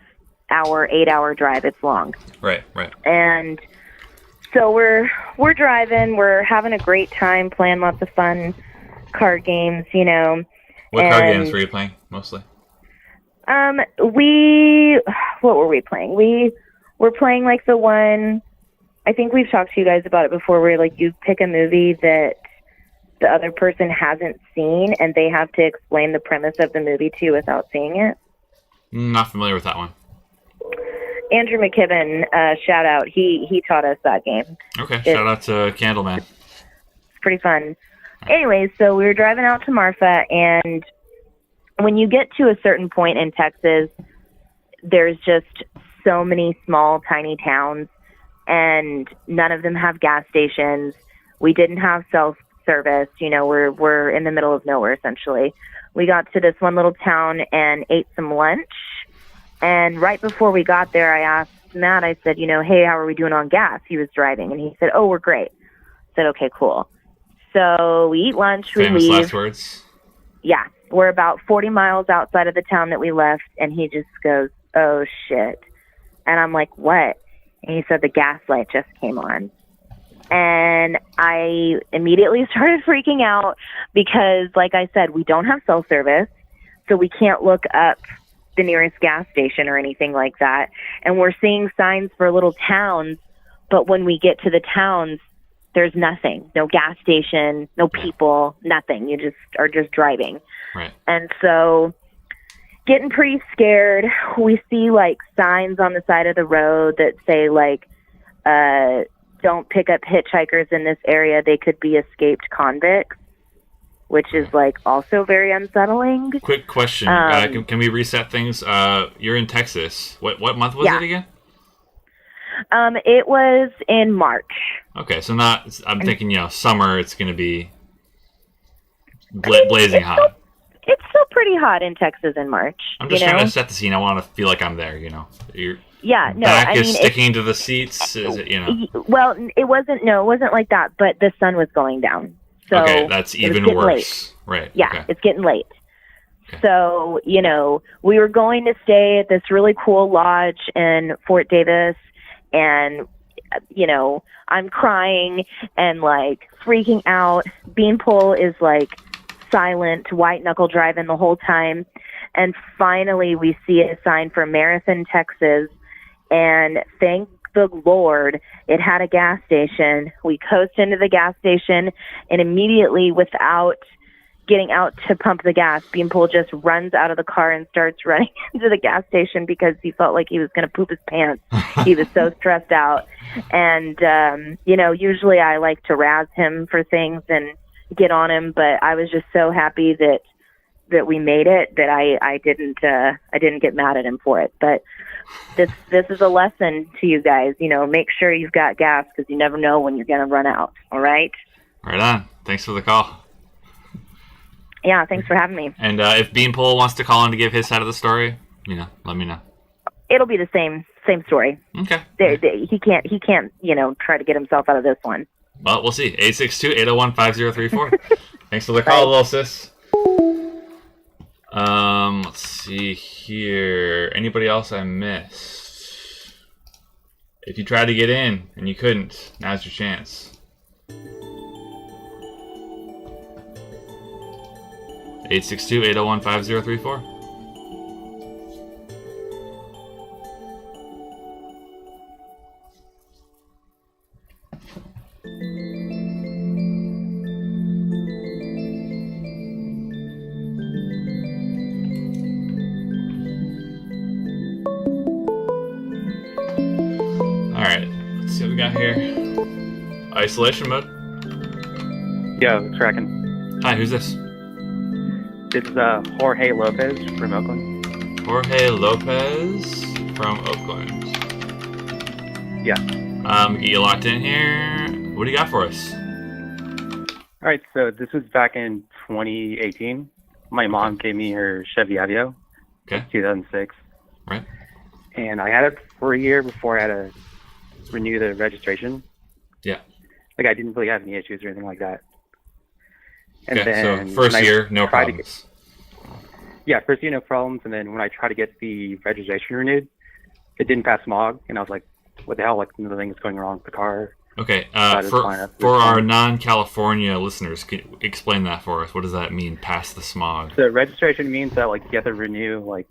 hour, 8 hour drive. It's long. Right. And so we're driving. We're having a great time, playing lots of fun card games. What card games were you playing mostly? What were we playing? We were playing like the one. I think we've talked to you guys about it before, where like you pick a movie that the other person hasn't seen, and they have to explain the premise of the movie to you without seeing it. Not familiar with that one. Andrew McKibben, shout out. He taught us that game. Okay, shout out to Candleman. It's pretty fun. Anyways, so we were driving out to Marfa, and when you get to a certain point in Texas, there's just so many small, tiny towns, and none of them have gas stations. We didn't have self-service. We're in the middle of nowhere, essentially. We got to this one little town and ate some lunch. And right before we got there, I asked Matt, I said, hey, how are we doing on gas? He was driving, and he said, oh, we're great. I said, okay, cool. So we eat lunch, Famous we leave. last words. Yeah, we're about 40 miles outside of the town that we left, and he just goes, oh, shit. And I'm like, what? And he said, the gas light just came on. And I immediately started freaking out because, like I said, we don't have cell service, so we can't look up the nearest gas station or anything like that. And we're seeing signs for little towns, but when we get to the towns, there's nothing. No gas station, no people, nothing. You are just driving. Right. And so getting pretty scared, we see like signs on the side of the road that say like, don't pick up hitchhikers in this area. They could be escaped convicts, which is like also very unsettling. Quick question. Can we reset things? You're in Texas. What month was it again? It was in March. Okay, so I'm thinking, summer, it's going to be blazing hot. It's still pretty hot in Texas in March. I'm just trying to set the scene. I want to feel like I'm there, Your back is sticking to the seats. Is it, Well, it wasn't like that, but the sun was going down. So okay, that's even worse. Late. Right. Yeah, okay. It's getting late. Okay. So, we were going to stay at this really cool lodge in Fort Davis, and, I'm crying and, like, freaking out. Beanpole is, like, silent, white-knuckle driving the whole time. And finally, we see a sign for Marathon, Texas, and thank the Lord, it had a gas station. We coast into the gas station, and immediately, without getting out to pump the gas, Beanpole just runs out of the car and starts running into the gas station because he felt like he was going to poop his pants. He was so stressed out. And, usually I like to razz him for things and get on him, but I was just so happy that that we made it that I didn't get mad at him for it. But this is a lesson to you guys. You know, make sure you've got gas because you never know when you're gonna run out. All right. Right on. Thanks for the call. Yeah, thanks for having me. And if Beanpole wants to call in to give his side of the story, let me know. It'll be the same story. Okay. He can't try to get himself out of this one. Well, we'll see. 862-801-5034. Thanks for the call, little sis. Let's see here. Anybody else I missed? If you tried to get in and you couldn't, now's your chance. 862-801-5034. Alright, let's see what we got here. Isolation mode. Yo, it's Kraken. Hi, who's this? This is Jorge Lopez from Oakland. Jorge Lopez from Oakland. Yeah. Get you locked in here. What do you got for us? All right, so this was back in 2018. My mom gave me her Chevy Aveo. Okay. 2006. Right. And I had it for a year before I had to renew the registration. Yeah. Like I didn't really have any issues or anything like that. And okay, then so first year, no problems. Yeah, first year, no problems. And then when I tried to get the registration renewed, it didn't pass smog. And I was like, what the hell? Like, nothing is going wrong with the car. Okay, for our non-California listeners, can you explain that for us? What does that mean, pass the smog? So registration means that, like, you have to renew, like,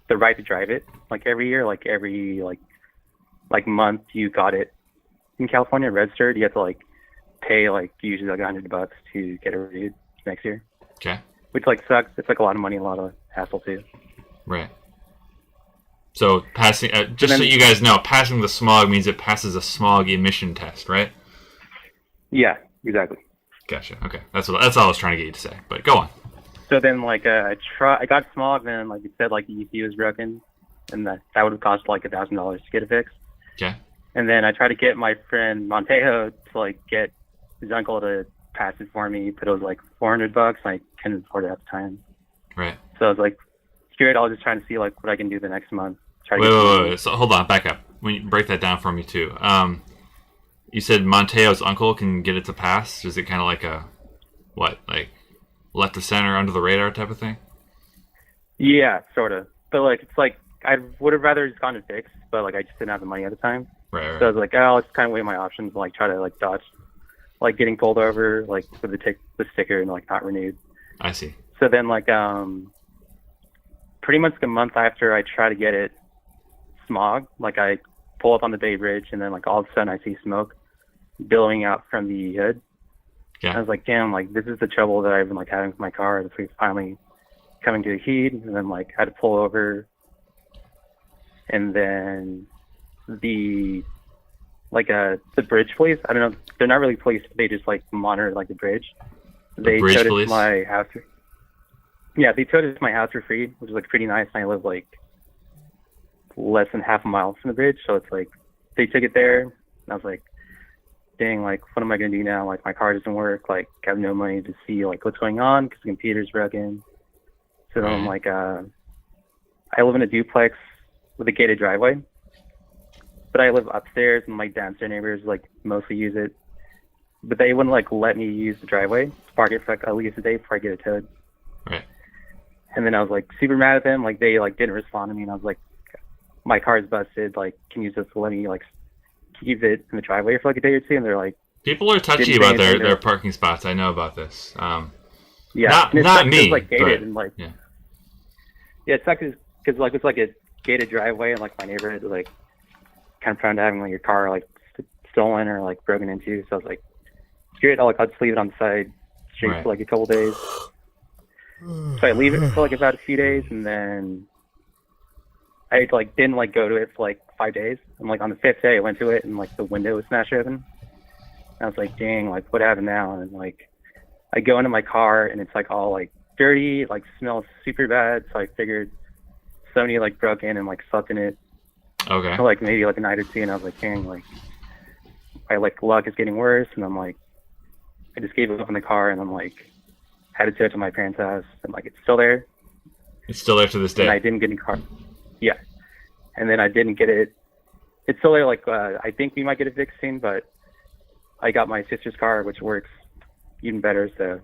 the right to drive it, like, every year, like, every, like month you got it in California registered, you have to, like, pay, like, usually, like, $100 to get it renewed next year. Okay. Which, like, sucks. It's, like, a lot of money, a lot of hassle, too. Right. So passing, just so you guys know, passing the smog means it passes a smog emission test, right? Yeah, exactly. Gotcha. Okay, that's all I was trying to get you to say. But go on. So then, like, I got smog, and like it said, like the ECU was broken, and that would have cost like $1,000 to get it fixed. Okay. And then I tried to get my friend Montejo to like get his uncle to pass it for me, but it was like $400. I couldn't afford it at the time. Right. So I was like, screw it. I was just trying to see like what I can do the next month. Wait. So hold on, back up. When you break that down for me too. You said Montejo's uncle can get it to pass. Is it kind of like a like left of center, under the radar type of thing? Yeah, sort of. But like it's like I would have rather just gone to fix, but like I just didn't have the money at the time. Right. So I was like, oh, let's kind of weigh my options, and, like try to like dodge, like getting pulled over, like with the sticker and like not renewed. I see. So then like pretty much a month after I try to get it smog, like I pull up on the Bay Bridge and then like all of a sudden I see smoke billowing out from the hood. Yeah. I was like, damn, like this is the trouble that I've been like having with my car. This week finally coming to a heat, and then like I had to pull over, and then the bridge police, I don't know, they're not really police, they just like monitor like the bridge. They bridge towed it police? to my house. Yeah, they towed it to my house for free, which is like pretty nice, and I live like less than half a mile from the bridge, so it's like they took it there, and I was like, dang, like what am I gonna do now? Like my car doesn't work, like I have no money to see like what's going on because the computer's broken. So then I'm like, I live in a duplex with a gated driveway, but I live upstairs, and my downstairs neighbors like mostly use it, but they wouldn't like let me use the driveway, park it for like at least a day before I get it towed. Right. And then I was like super mad at them, like they like didn't respond to me, and I was like, my car's busted, like can you just let me like keep it in the driveway for like a day or two? And they're like, people are touchy about their parking spots. I know about this. Yeah, not me. It's, like gated but, and like yeah, it sucks because like it's like a gated driveway, and like my neighborhood is like kind of prone to having like your car like stolen or like broken into. So I was like, screw it, I'll just leave it on the side street for like a couple days. So I leave it for like about a few days, and then I like didn't like go to it for like 5 days. And like on the 5th day I went to it, and like the window was smashed open. And I was like, dang, like what happened now? And like I go into my car, and it's like all like dirty, like smells super bad. So I figured somebody like broke in and like slept in it. Okay. For, like maybe like a night or two, and I was like, dang, like my like luck is getting worse, and I'm like, I just gave it up in the car, and I'm like, had to take it to my parents' house, and like it's still there. It's still there to this day. And I didn't get any car. Yeah. And then I didn't get it. It's still there. Like I think we might get it fixed soon, but I got my sister's car, which works even better. So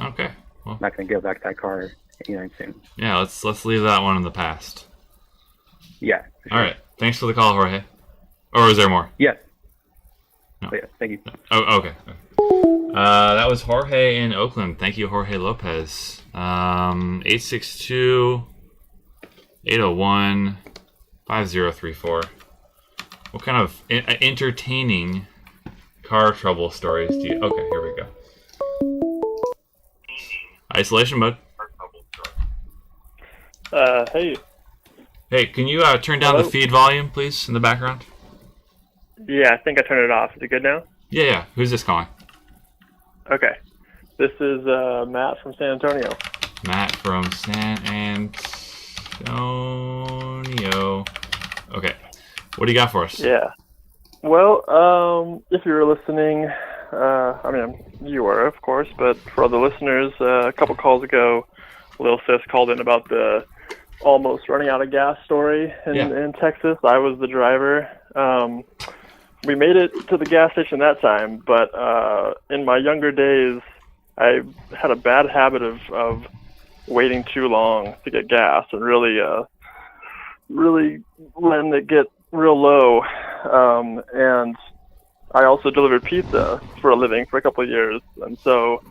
okay. Well, I'm not gonna go back to that car anytime soon. yeah, let's leave that one in the past. Yeah. All right. Thanks for the call, Jorge. Or is there more? Yeah. No. Yeah. Thank you. Oh, okay. That was Jorge in Oakland. Thank you, Jorge Lopez. 862-801-5034. What kind of entertaining car trouble stories do you... Okay, here we go. Isolation mode. Hey. Hey, can you turn down the feed volume, please, in the background? Yeah, I think I turned it off. Is it good now? Yeah. Who's this calling? Okay. This is Matt from San Antonio. Matt from San Antonio. Okay. What do you got for us? Yeah. Well, if you were listening, I mean, you were, of course, but for other listeners, a couple calls ago, Lil Sis called in about the almost running out of gas story in Texas. I was the driver. We made it to the gas station that time, but in my younger days, I had a bad habit of waiting too long to get gas and really letting it get real low. And I also delivered pizza for a living for a couple of years. And so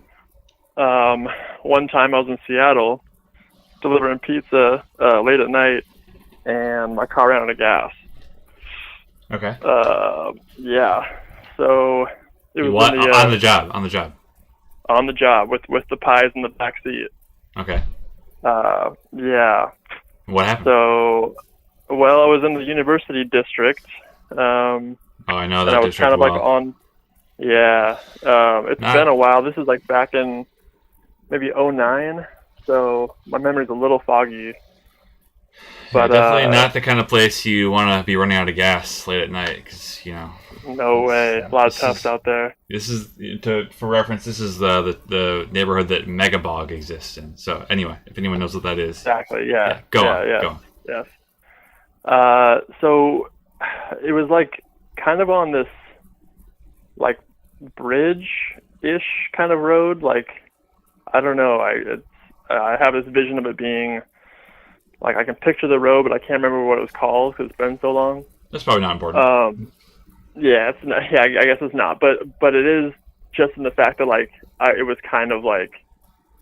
one time I was in Seattle delivering pizza late at night, and my car ran out of gas. Okay. Yeah. So it was on the job. On the job with the pies in the back seat. Okay. Yeah. What happened? So, well, I was in the university district. I know that and I was district kind of well. like on. Yeah. It's been a while. This is like back in maybe 2009. So my memory's a little foggy. But definitely not the kind of place you want to be running out of gas late at night, because no way. A lot of toughs out there. This is for reference. This is the neighborhood that Megabog exists in. So anyway, if anyone knows what that is, exactly. Yeah. Go on. Yes. So it was like kind of on this like bridge-ish kind of road. Like I don't know. I have this vision of it being like I can picture the road, but I can't remember what it was called because it's been so long. That's probably not important. Yeah, it's not, yeah, I guess it's not, but it is just in the fact that like it was kind of like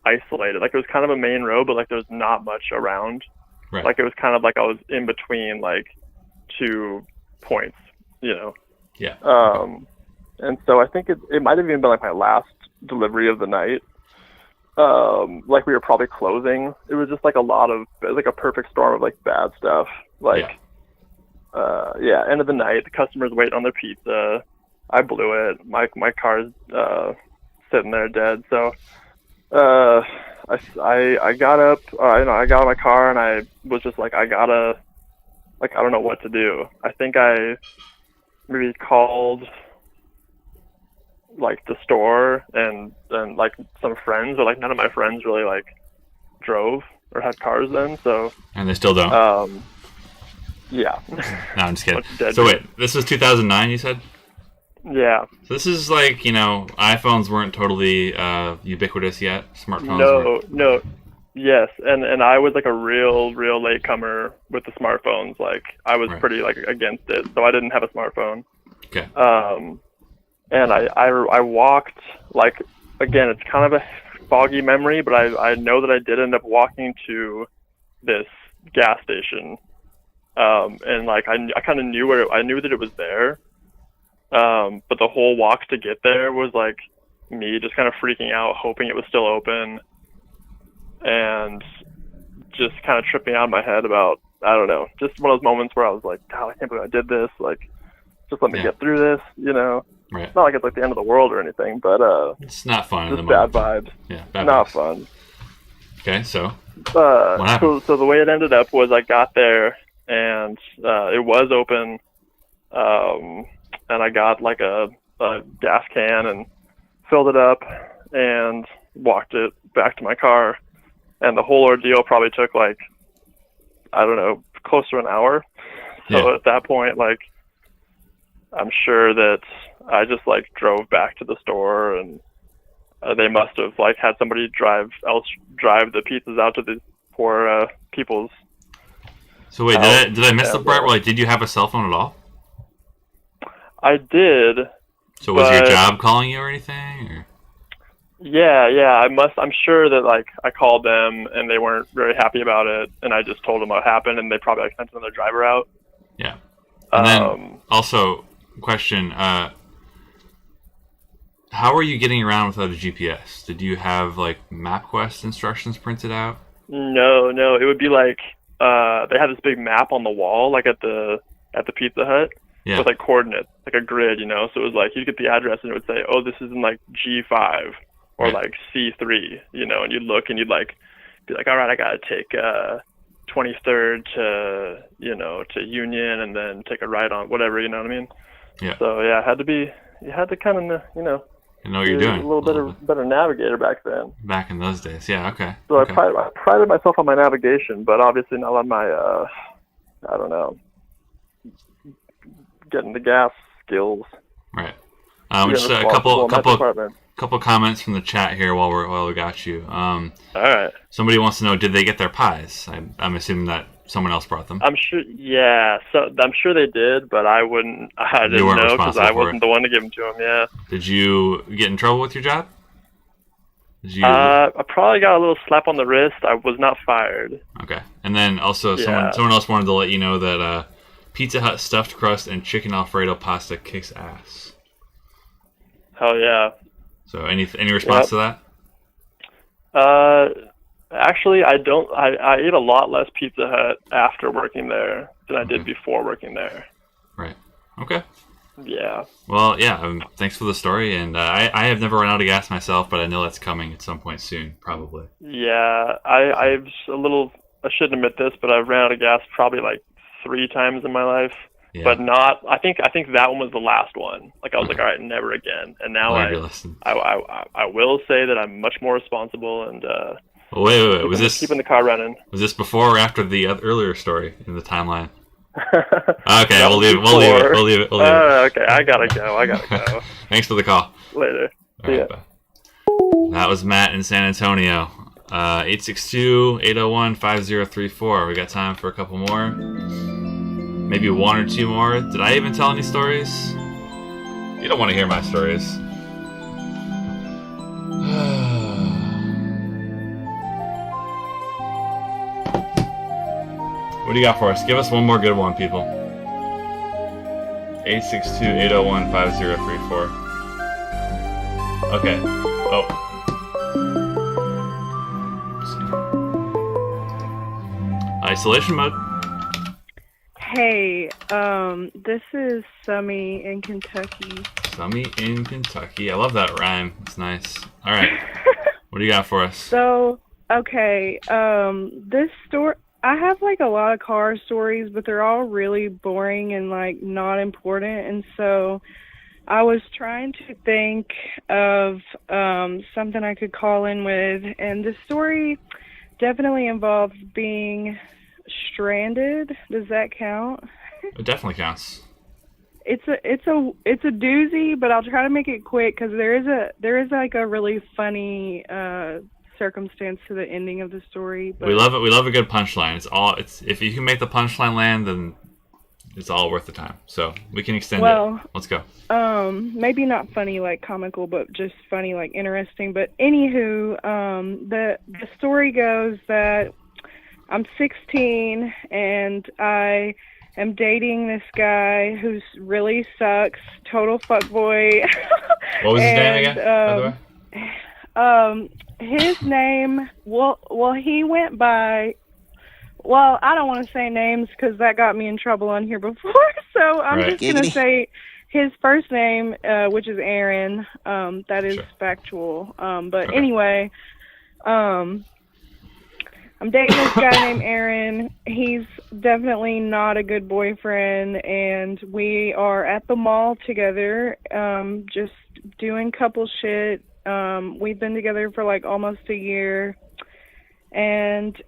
isolated. Like it was kind of a main road, but like there was not much around. Right. Like it was kind of like I was in between like two points, Yeah. And so I think it might have even been like my last delivery of the night. Like we were probably closing. It was just like it was like a perfect storm of like bad stuff. Like, end of the night, the customer's waiting on their pizza. I blew it. My car's sitting there dead. So, I got up. I got out of my car and I was just like, I don't know what to do. I think I maybe called like the store and like some friends, but like none of my friends really like drove or had cars then. So and they still don't. Yeah. No, I'm just kidding. So wait, this was 2009, you said? Yeah. So this is like iPhones weren't totally ubiquitous yet. Smartphones. No. Yes, and I was like a real latecomer with the smartphones. Like I was pretty like against it, so I didn't have a smartphone. Okay. And I walked, like, again, it's kind of a foggy memory, but I know that I did end up walking to this gas station. And like, I kind of knew I knew that it was there. But the whole walk to get there was like me just kind of freaking out, hoping it was still open. And just kind of tripping out of my head about, I don't know, just one of those moments where I was like, God, I can't believe I did this. Like, just let me get through this, Right. It's not like it's like the end of the world or anything, but it's not fun. Just bad vibes. Yeah, not fun. Okay, so What happened? So the way it ended up was I got there and it was open, and I got like a gas can and filled it up and walked it back to my car, and the whole ordeal probably took like, I don't know, close to an hour. So at that point, like, I'm sure that I just like drove back to the store, and they must have like had somebody drive the pizzas out to the poor people's. So wait, did I miss the part where, like, did you have a cell phone at all? I did. So was your job calling you or anything? Or? Yeah. I'm sure that like I called them and they weren't very happy about it, and I just told them what happened, and they probably like sent another driver out. Yeah. And then also, question: how are you getting around without a GPS? Did you have like MapQuest instructions printed out? No. It would be like they had this big map on the wall, like at the Pizza Hut, with like coordinates, like a grid, you know. So it was like you'd get the address and it would say, "Oh, this is in like G5 or like C3," you know, and you'd look and you'd like be like, "All right, I gotta take 23rd to Union and then take a right on whatever," you know what I mean? Yeah. So yeah, you had to kind of you know what you're doing. A little better navigator back then. Back in those days, yeah. Okay. So okay. I prided myself on my navigation, but obviously not on my I don't know, getting the gas skills. Right. Just a couple comments from the chat here while we got you. All right. Somebody wants to know, did they get their pies? I'm assuming that someone else brought them. I'm sure. Yeah. So I'm sure they did, but I didn't know because I wasn't the one to give them to them. Yeah. Did you get in trouble with your job? I probably got a little slap on the wrist. I was not fired. Okay. And then also someone else wanted to let you know that Pizza Hut stuffed crust and chicken Alfredo pasta kicks ass. Hell yeah. So any response to that? Actually, I don't. I ate a lot less Pizza Hut after working there than I did before working there. Right. Okay. Yeah. Well, yeah. Thanks for the story, and I have never run out of gas myself, but I know that's coming at some point soon, probably. Yeah, I shouldn't admit this, but I've ran out of gas probably like 3 times in my life. Yeah. But not. I think that one was the last one. Like I was like, all right, never again. And now I will say that I'm much more responsible and. Wait. Was this keeping the car running? Was this before or after the earlier story in the timeline? Okay, we'll leave it. Okay, I gotta go. Thanks for the call. Later. All right, bye. That was Matt in San Antonio. 862-801-5034. We got time for a couple more. Maybe 1 or 2 more. Did I even tell any stories? You don't want to hear my stories. What do you got for us? Give us one more good one, people. 862-801-5034. Okay. Oh. Isolation mode. Hey, this is Summy in Kentucky. Summy in Kentucky. I love that rhyme. It's nice. All right. What do you got for us? So, okay, this story, I have like a lot of car stories, but they're all really boring and like not important. And so I was trying to think of something I could call in with. And the story definitely involves being stranded. Does that count? It definitely counts. It's a doozy, but I'll try to make it quick because there is like a really funny circumstance to the ending of the story. But we love it. We love a good punchline. It's if you can make the punchline land, then it's all worth the time. So we can extend it. Let's go. Maybe not funny like comical, but just funny like interesting. But anywho, the story goes that I'm 16 and I am dating this guy who's really sucks, total fuckboy. What was his name again, by the way? His name, he went by, I don't want to say names because that got me in trouble on here before, so I'm just going to say his first name, which is Aaron. That is factual. But anyway, I'm dating this guy named Aaron. He's definitely not a good boyfriend, and we are at the mall together, just doing couple shit. We've been together for like almost a year, and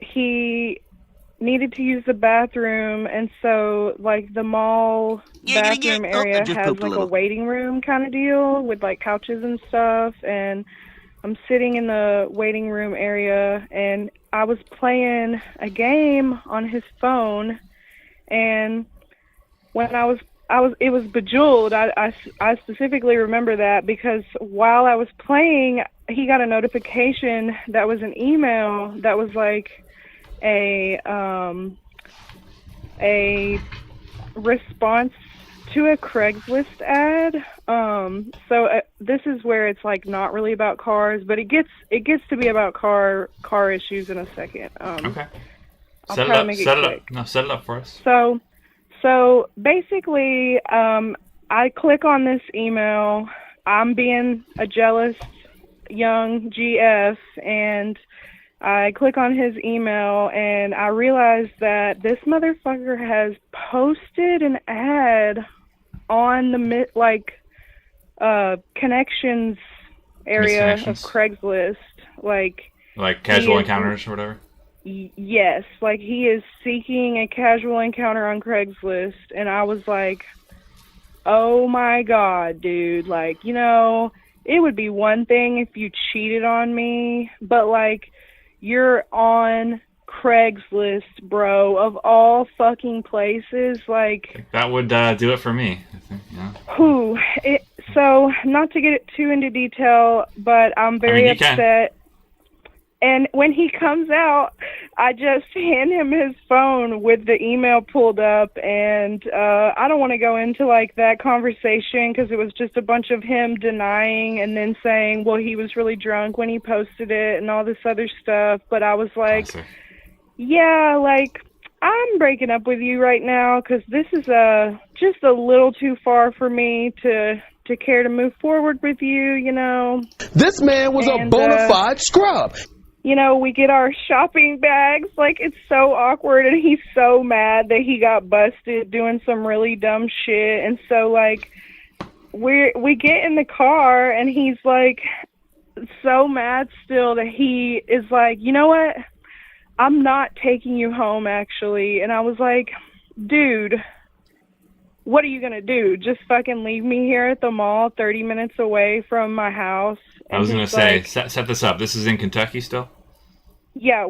he needed to use the bathroom, and so like the mall bathroom area has like a waiting room kind of deal with like couches and stuff, and I'm sitting in the waiting room area, and I was playing a game on his phone, and when it was Bejeweled. I specifically remember that because while I was playing, he got a notification that was an email that was like a response to a Craigslist ad. So this is where it's like not really about cars, but it gets to be about car issues in a second. Okay. I'll Set try it to up. make it Set it quick. up. No, set it up for us. So basically, I click on this email. I'm being a jealous young GF, and I click on his email, and I realize that this motherfucker has posted an ad on the connections area of Misconnections. Craigslist, like casual he is- encounters or whatever. Yes, like he is seeking a casual encounter on Craigslist, and I was like, oh my god, dude, like, you know, it would be one thing if you cheated on me, but like, you're on Craigslist, bro, of all fucking places, like, That would do it for me. I think, yeah. so not to get it too into detail, but I'm very you can. upset. And when he comes out, I just hand him his phone with the email pulled up, and I don't want to go into like that conversation because it was just a bunch of him denying and then saying, well, he was really drunk when he posted it and all this other stuff. But I was like, yeah, like, I'm breaking up with you right now because this is just a little too far for me to care to move forward with you, you know. This man was a bona fide scrub. You know, we get our shopping bags. Like, it's so awkward, and he's so mad that he got busted doing some really dumb shit. And so, like, we get in the car, and he's, like, so mad still that he is like, you know what? I'm not taking you home, actually. And I was like, dude, what are you going to do? Just fucking leave me here at the mall 30 minutes away from my house? I was And going to he's say, like, set this up. This is in Kentucky still? yeah,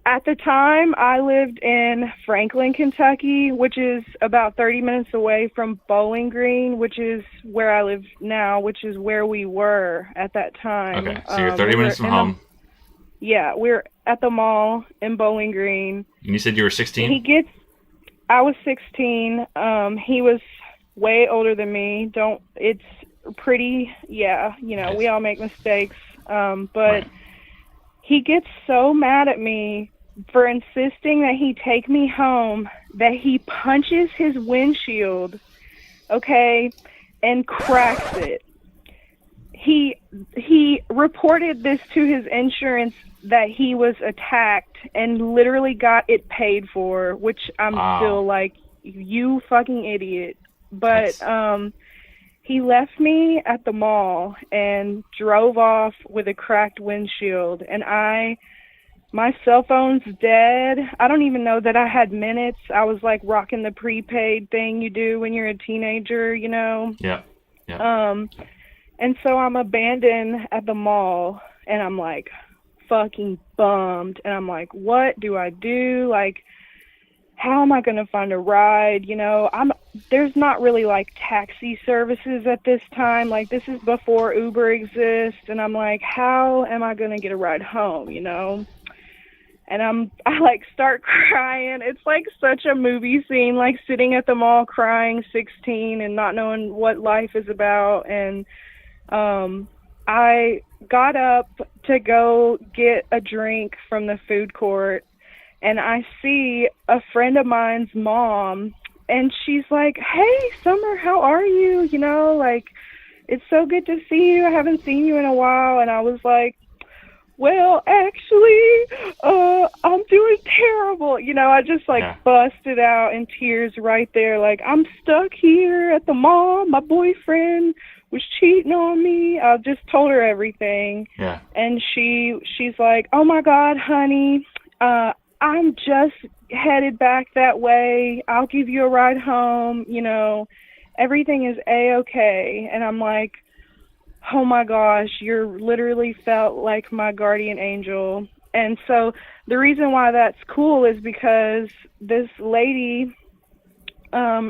at the time I lived in Franklin, Kentucky, which is about 30 minutes away from Bowling Green, which is where I live now, which is where we were at that time. Okay, so you're 30 minutes from home. Yeah, we're at the mall in Bowling Green. And you said you were 16? I was 16. He was way older than me. It's pretty, yeah, you know, we all make mistakes. But he gets so mad at me for insisting that he take me home that he punches his windshield, okay, and cracks it. He reported this to his insurance that he was attacked and literally got it paid for, which I'm still like, you fucking idiot. But he left me at the mall and drove off with a cracked windshield, and my cell phone's dead. I don't even know that I had minutes. I was like rocking the prepaid thing you do when you're a teenager, you know? Yeah. And so I'm abandoned at the mall, and I'm like fucking bummed, and I'm like, what do I do? Like, how am I going to find a ride? You know, there's not really like taxi services at this time. Like, this is before Uber exists. And I'm like, how am I going to get a ride home? You know? And I like start crying. It's like such a movie scene, like sitting at the mall crying, 16 and not knowing what life is about. And, I got up to go get a drink from the food court, and I see a friend of mine's mom, and she's like, hey, Summer, how are you? You know, like, it's so good to see you. I haven't seen you in a while. And I was like, well, actually, I'm doing terrible. You know, I just like busted out in tears right there. Like, I'm stuck here at the mall. My boyfriend was cheating on me. I just told her everything. Yeah. And she's like, oh my God, honey, I'm just headed back that way. I'll give you a ride home. You know, everything is A-okay. And I'm like, oh my gosh, you're literally felt like my guardian angel. And so the reason why that's cool is because this lady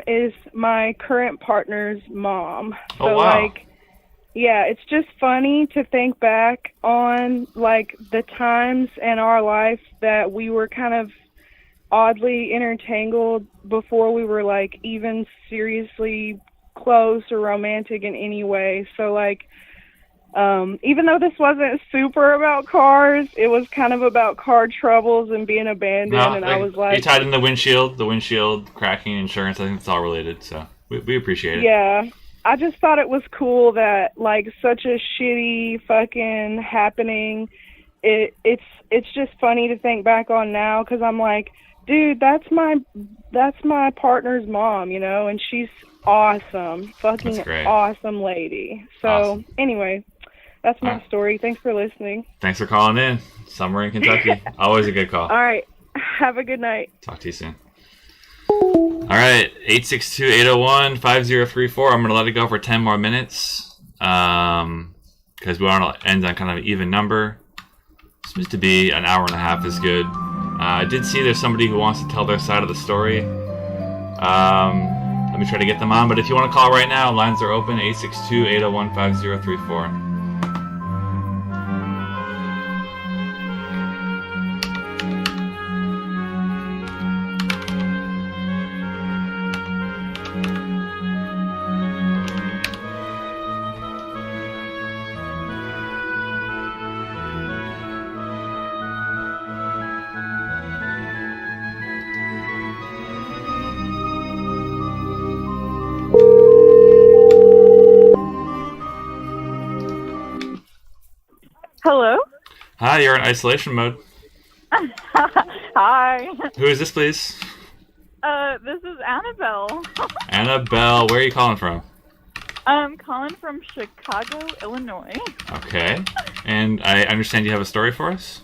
is my current partner's mom. Oh, so wow. like, yeah, it's just funny to think back on like the times in our life that we were kind of oddly intertangled before we were like even seriously close or romantic in any way. So like, even though this wasn't super about cars, it was kind of about car troubles and being abandoned. And I was like, you tied in the windshield cracking, insurance. I think it's all related. So we appreciate it. yeah, I just thought it was cool that like such a shitty fucking happening. It's just funny to think back on now because I'm like, dude, that's my partner's mom, you know, and she's awesome, fucking awesome lady. So anyway, that's my story. Thanks for listening. Thanks for calling in. Summer in Kentucky. Always a good call. All right, have a good night. Talk to you soon. All right, 862-801-5034. I'm going to let it go for 10 more minutes because we want to end on kind of an even number. Seems to be an hour and a half is good. I did see there's somebody who wants to tell their side of the story. Let me try to get them on, but if you want to call right now, lines are open, 862-801-5034. Hello? Hi, you're in isolation mode. Hi. Who is this, please? This is Annabelle. Annabelle, where are you calling from? I'm calling from Chicago, Illinois. Okay. And I understand you have a story for us?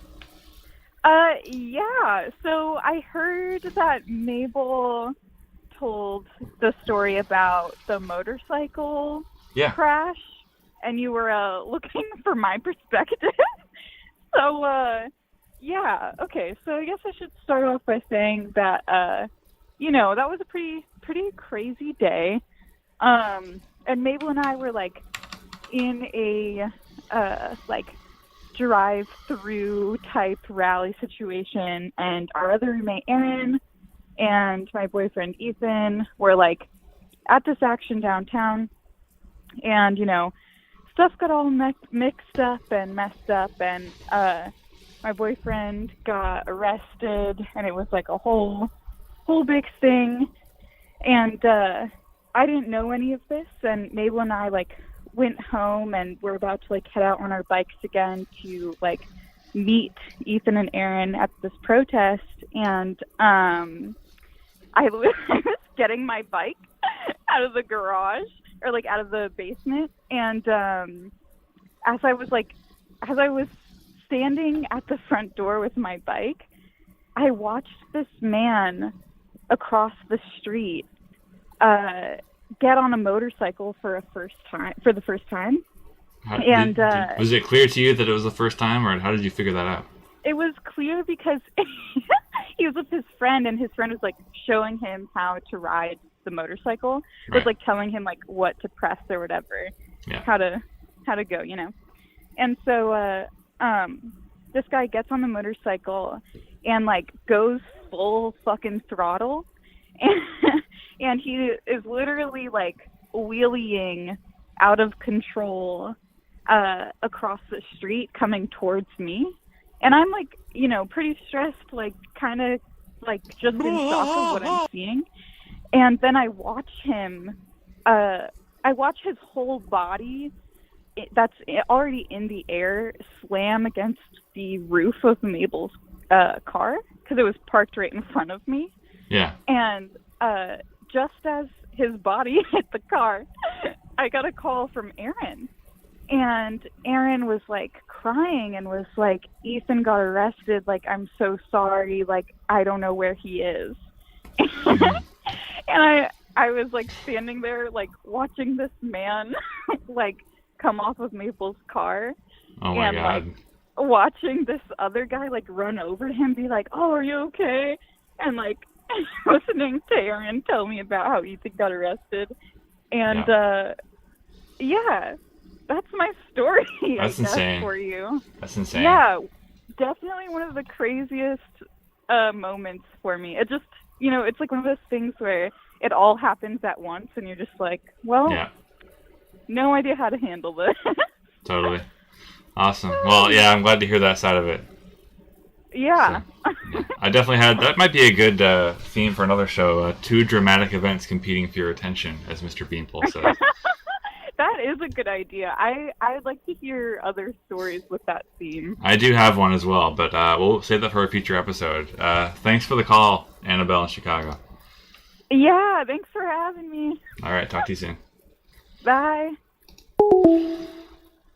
Yeah. So I heard that Mabel told the story about the motorcycle crash, and you were looking for my perspective. So, yeah. Okay. So I guess I should start off by saying that, you know, that was a pretty crazy day. And Mabel and I were like in a like drive-through type rally situation, and our other roommate Erin and my boyfriend Ethan were like at this action downtown, and you know, stuff got all mixed up and messed up, and my boyfriend got arrested, and it was like a whole big thing, and I didn't know any of this, and Mabel and I like went home, and we're about to like head out on our bikes again to like meet Ethan and Erin at this protest, and I was getting my bike out of the garage, or like out of the basement, and as I was standing at the front door with my bike, I watched this man across the street get on a motorcycle for the first time. Was it clear to you that it was the first time, or how did you figure that out? It was clear because he was with his friend, and his friend was like showing him how to ride the motorcycle. It was like telling him like what to press or whatever, how to go, you know. And so this guy gets on the motorcycle and like goes full fucking throttle, and he is literally like wheeling out of control across the street coming towards me, and I'm like, you know, pretty stressed, like kind of like just in shock of what I'm seeing. And then I watch him, I watch his whole body that's already in the air slam against the roof of Mabel's car because it was parked right in front of me. Yeah. And just as his body hit the car, I got a call from Aaron. And Aaron was like crying and was like, Ethan got arrested. Like, I'm so sorry. Like, I don't know where he is. And I was like standing there, like watching this man like come off of Maple's car. Oh my and God. like watching this other guy like run over to him, be like, "Oh, are you okay?" And like listening to Aaron tell me about how Ethan got arrested. And yeah, that's my story. That's I guess, insane. for you. That's insane. Yeah, definitely one of the craziest moments for me. It just, you know, it's like one of those things where it all happens at once and you're just like, well, no idea how to handle this. Totally. Awesome. Well, yeah, I'm glad to hear that side of it. Yeah. I definitely had, that might be a good theme for another show, 2 dramatic events competing for your attention, as Mr. Beanpole says. That is a good idea. I'd like to hear other stories with that theme. I do have one as well, but we'll save that for a future episode. Thanks for the call, Annabelle in Chicago. Yeah, thanks for having me. All right, talk to you soon. Bye. All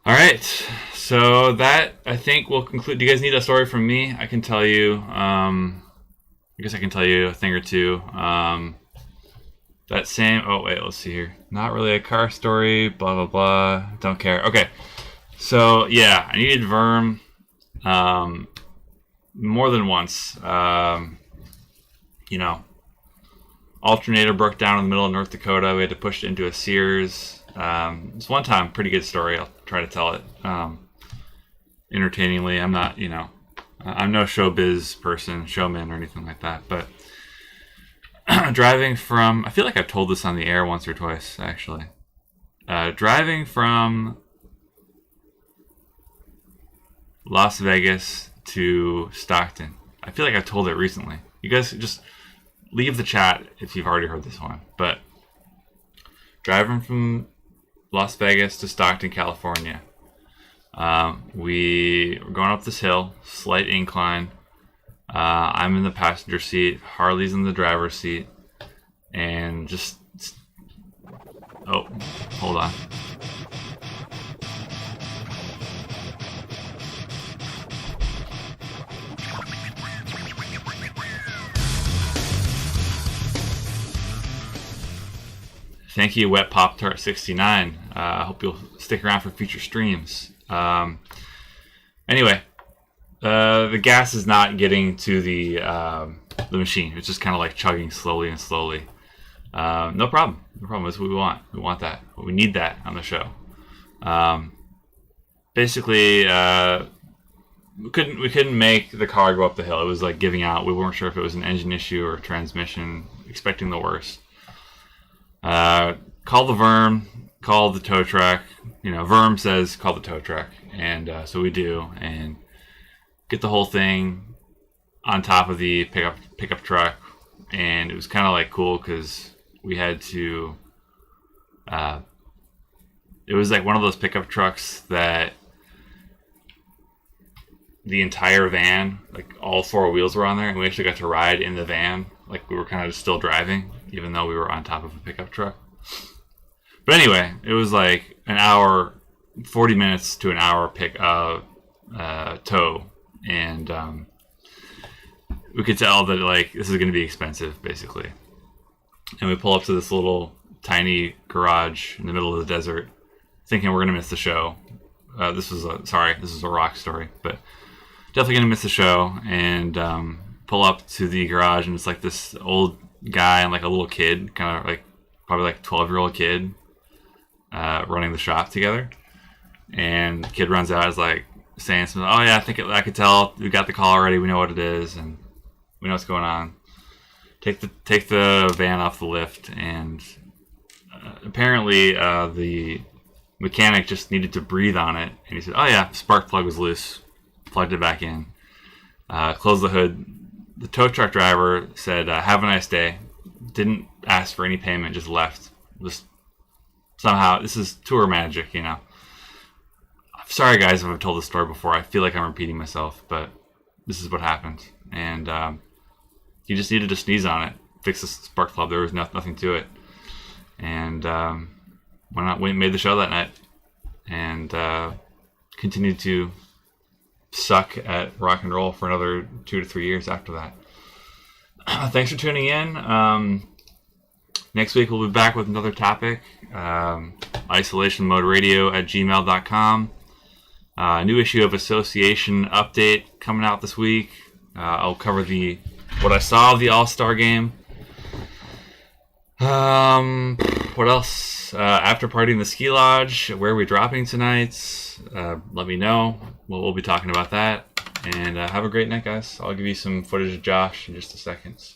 right, so that, I think, will conclude. Do you guys need a story from me? I can tell you, I guess I can tell you a thing or two. That same, oh wait, let's see here. Not really a car story, blah, blah, blah. Don't care. Okay, so yeah, I needed Verm more than once. You know, alternator broke down in the middle of North Dakota. We had to push it into a Sears. It's one time, pretty good story. I'll try to tell it entertainingly. I'm not, you know, I'm no showbiz person, showman or anything like that. But driving from, I feel like I've told this on the air once or twice, actually. Driving from Las Vegas to Stockton. I feel like I've told it recently. You guys just leave the chat if you've already heard this one. But driving from Las Vegas to Stockton, California. We were going up this hill, slight incline. I'm in the passenger seat. Harley's in the driver's seat. And just... Oh, hold on. Thank you, Wet Pop Tart 69. I hope you'll stick around for future streams. Anyway, the gas is not getting to the machine. It's just kind of like chugging slowly and slowly. No problem. No problem. That's what we want. We want that. We need that on the show. Basically, we couldn't make the car go up the hill. It was like giving out. We weren't sure if it was an engine issue or transmission. Expecting the worst. Call the Verm, call the tow truck. You know, Verm says call the tow truck, and so we do, and get the whole thing on top of the pickup truck, and it was kind of like cool because we had to. It was like one of those pickup trucks that the entire van, like all 4 wheels were on there, and we actually got to ride in the van, like we were kind of still driving, even though we were on top of a pickup truck. But anyway, it was like an hour, 40 minutes to an hour tow, and we could tell that like this is going to be expensive, basically. And we pull up to this little tiny garage in the middle of the desert, thinking we're going to miss the show. This is a rock story, but definitely going to miss the show, and pull up to the garage, and it's like this old guy and like a little kid, kind of like probably like 12-year-old kid, running the shop together. And the kid runs out, is like saying something. Oh yeah, I could tell. We got the call already. We know what it is, and we know what's going on. Take the van off the lift, and apparently the mechanic just needed to breathe on it, and he said, "Oh yeah, spark plug was loose." Plugged it back in. Closed the hood. The tow truck driver said, "Have a nice day." Didn't ask for any payment, just left. Just somehow, this is tour magic, you know. sorry guys if I've told this story before. I feel like I'm repeating myself, but this is what happened. And he just needed to sneeze on it, fix the spark plug. There was nothing to it. And went out, made the show that night, and continued to suck at rock and roll for another 2 to 3 years after that. Thanks for tuning in. Next week we'll be back with another topic. isolationmoderadio@gmail.com. New issue of Association Update coming out this week. I'll cover what I saw of the All-Star game. What else? After party in the ski lodge. Where are we dropping tonight? Let me know. We'll be talking about that. And have a great night, guys. I'll give you some footage of Josh in just a second.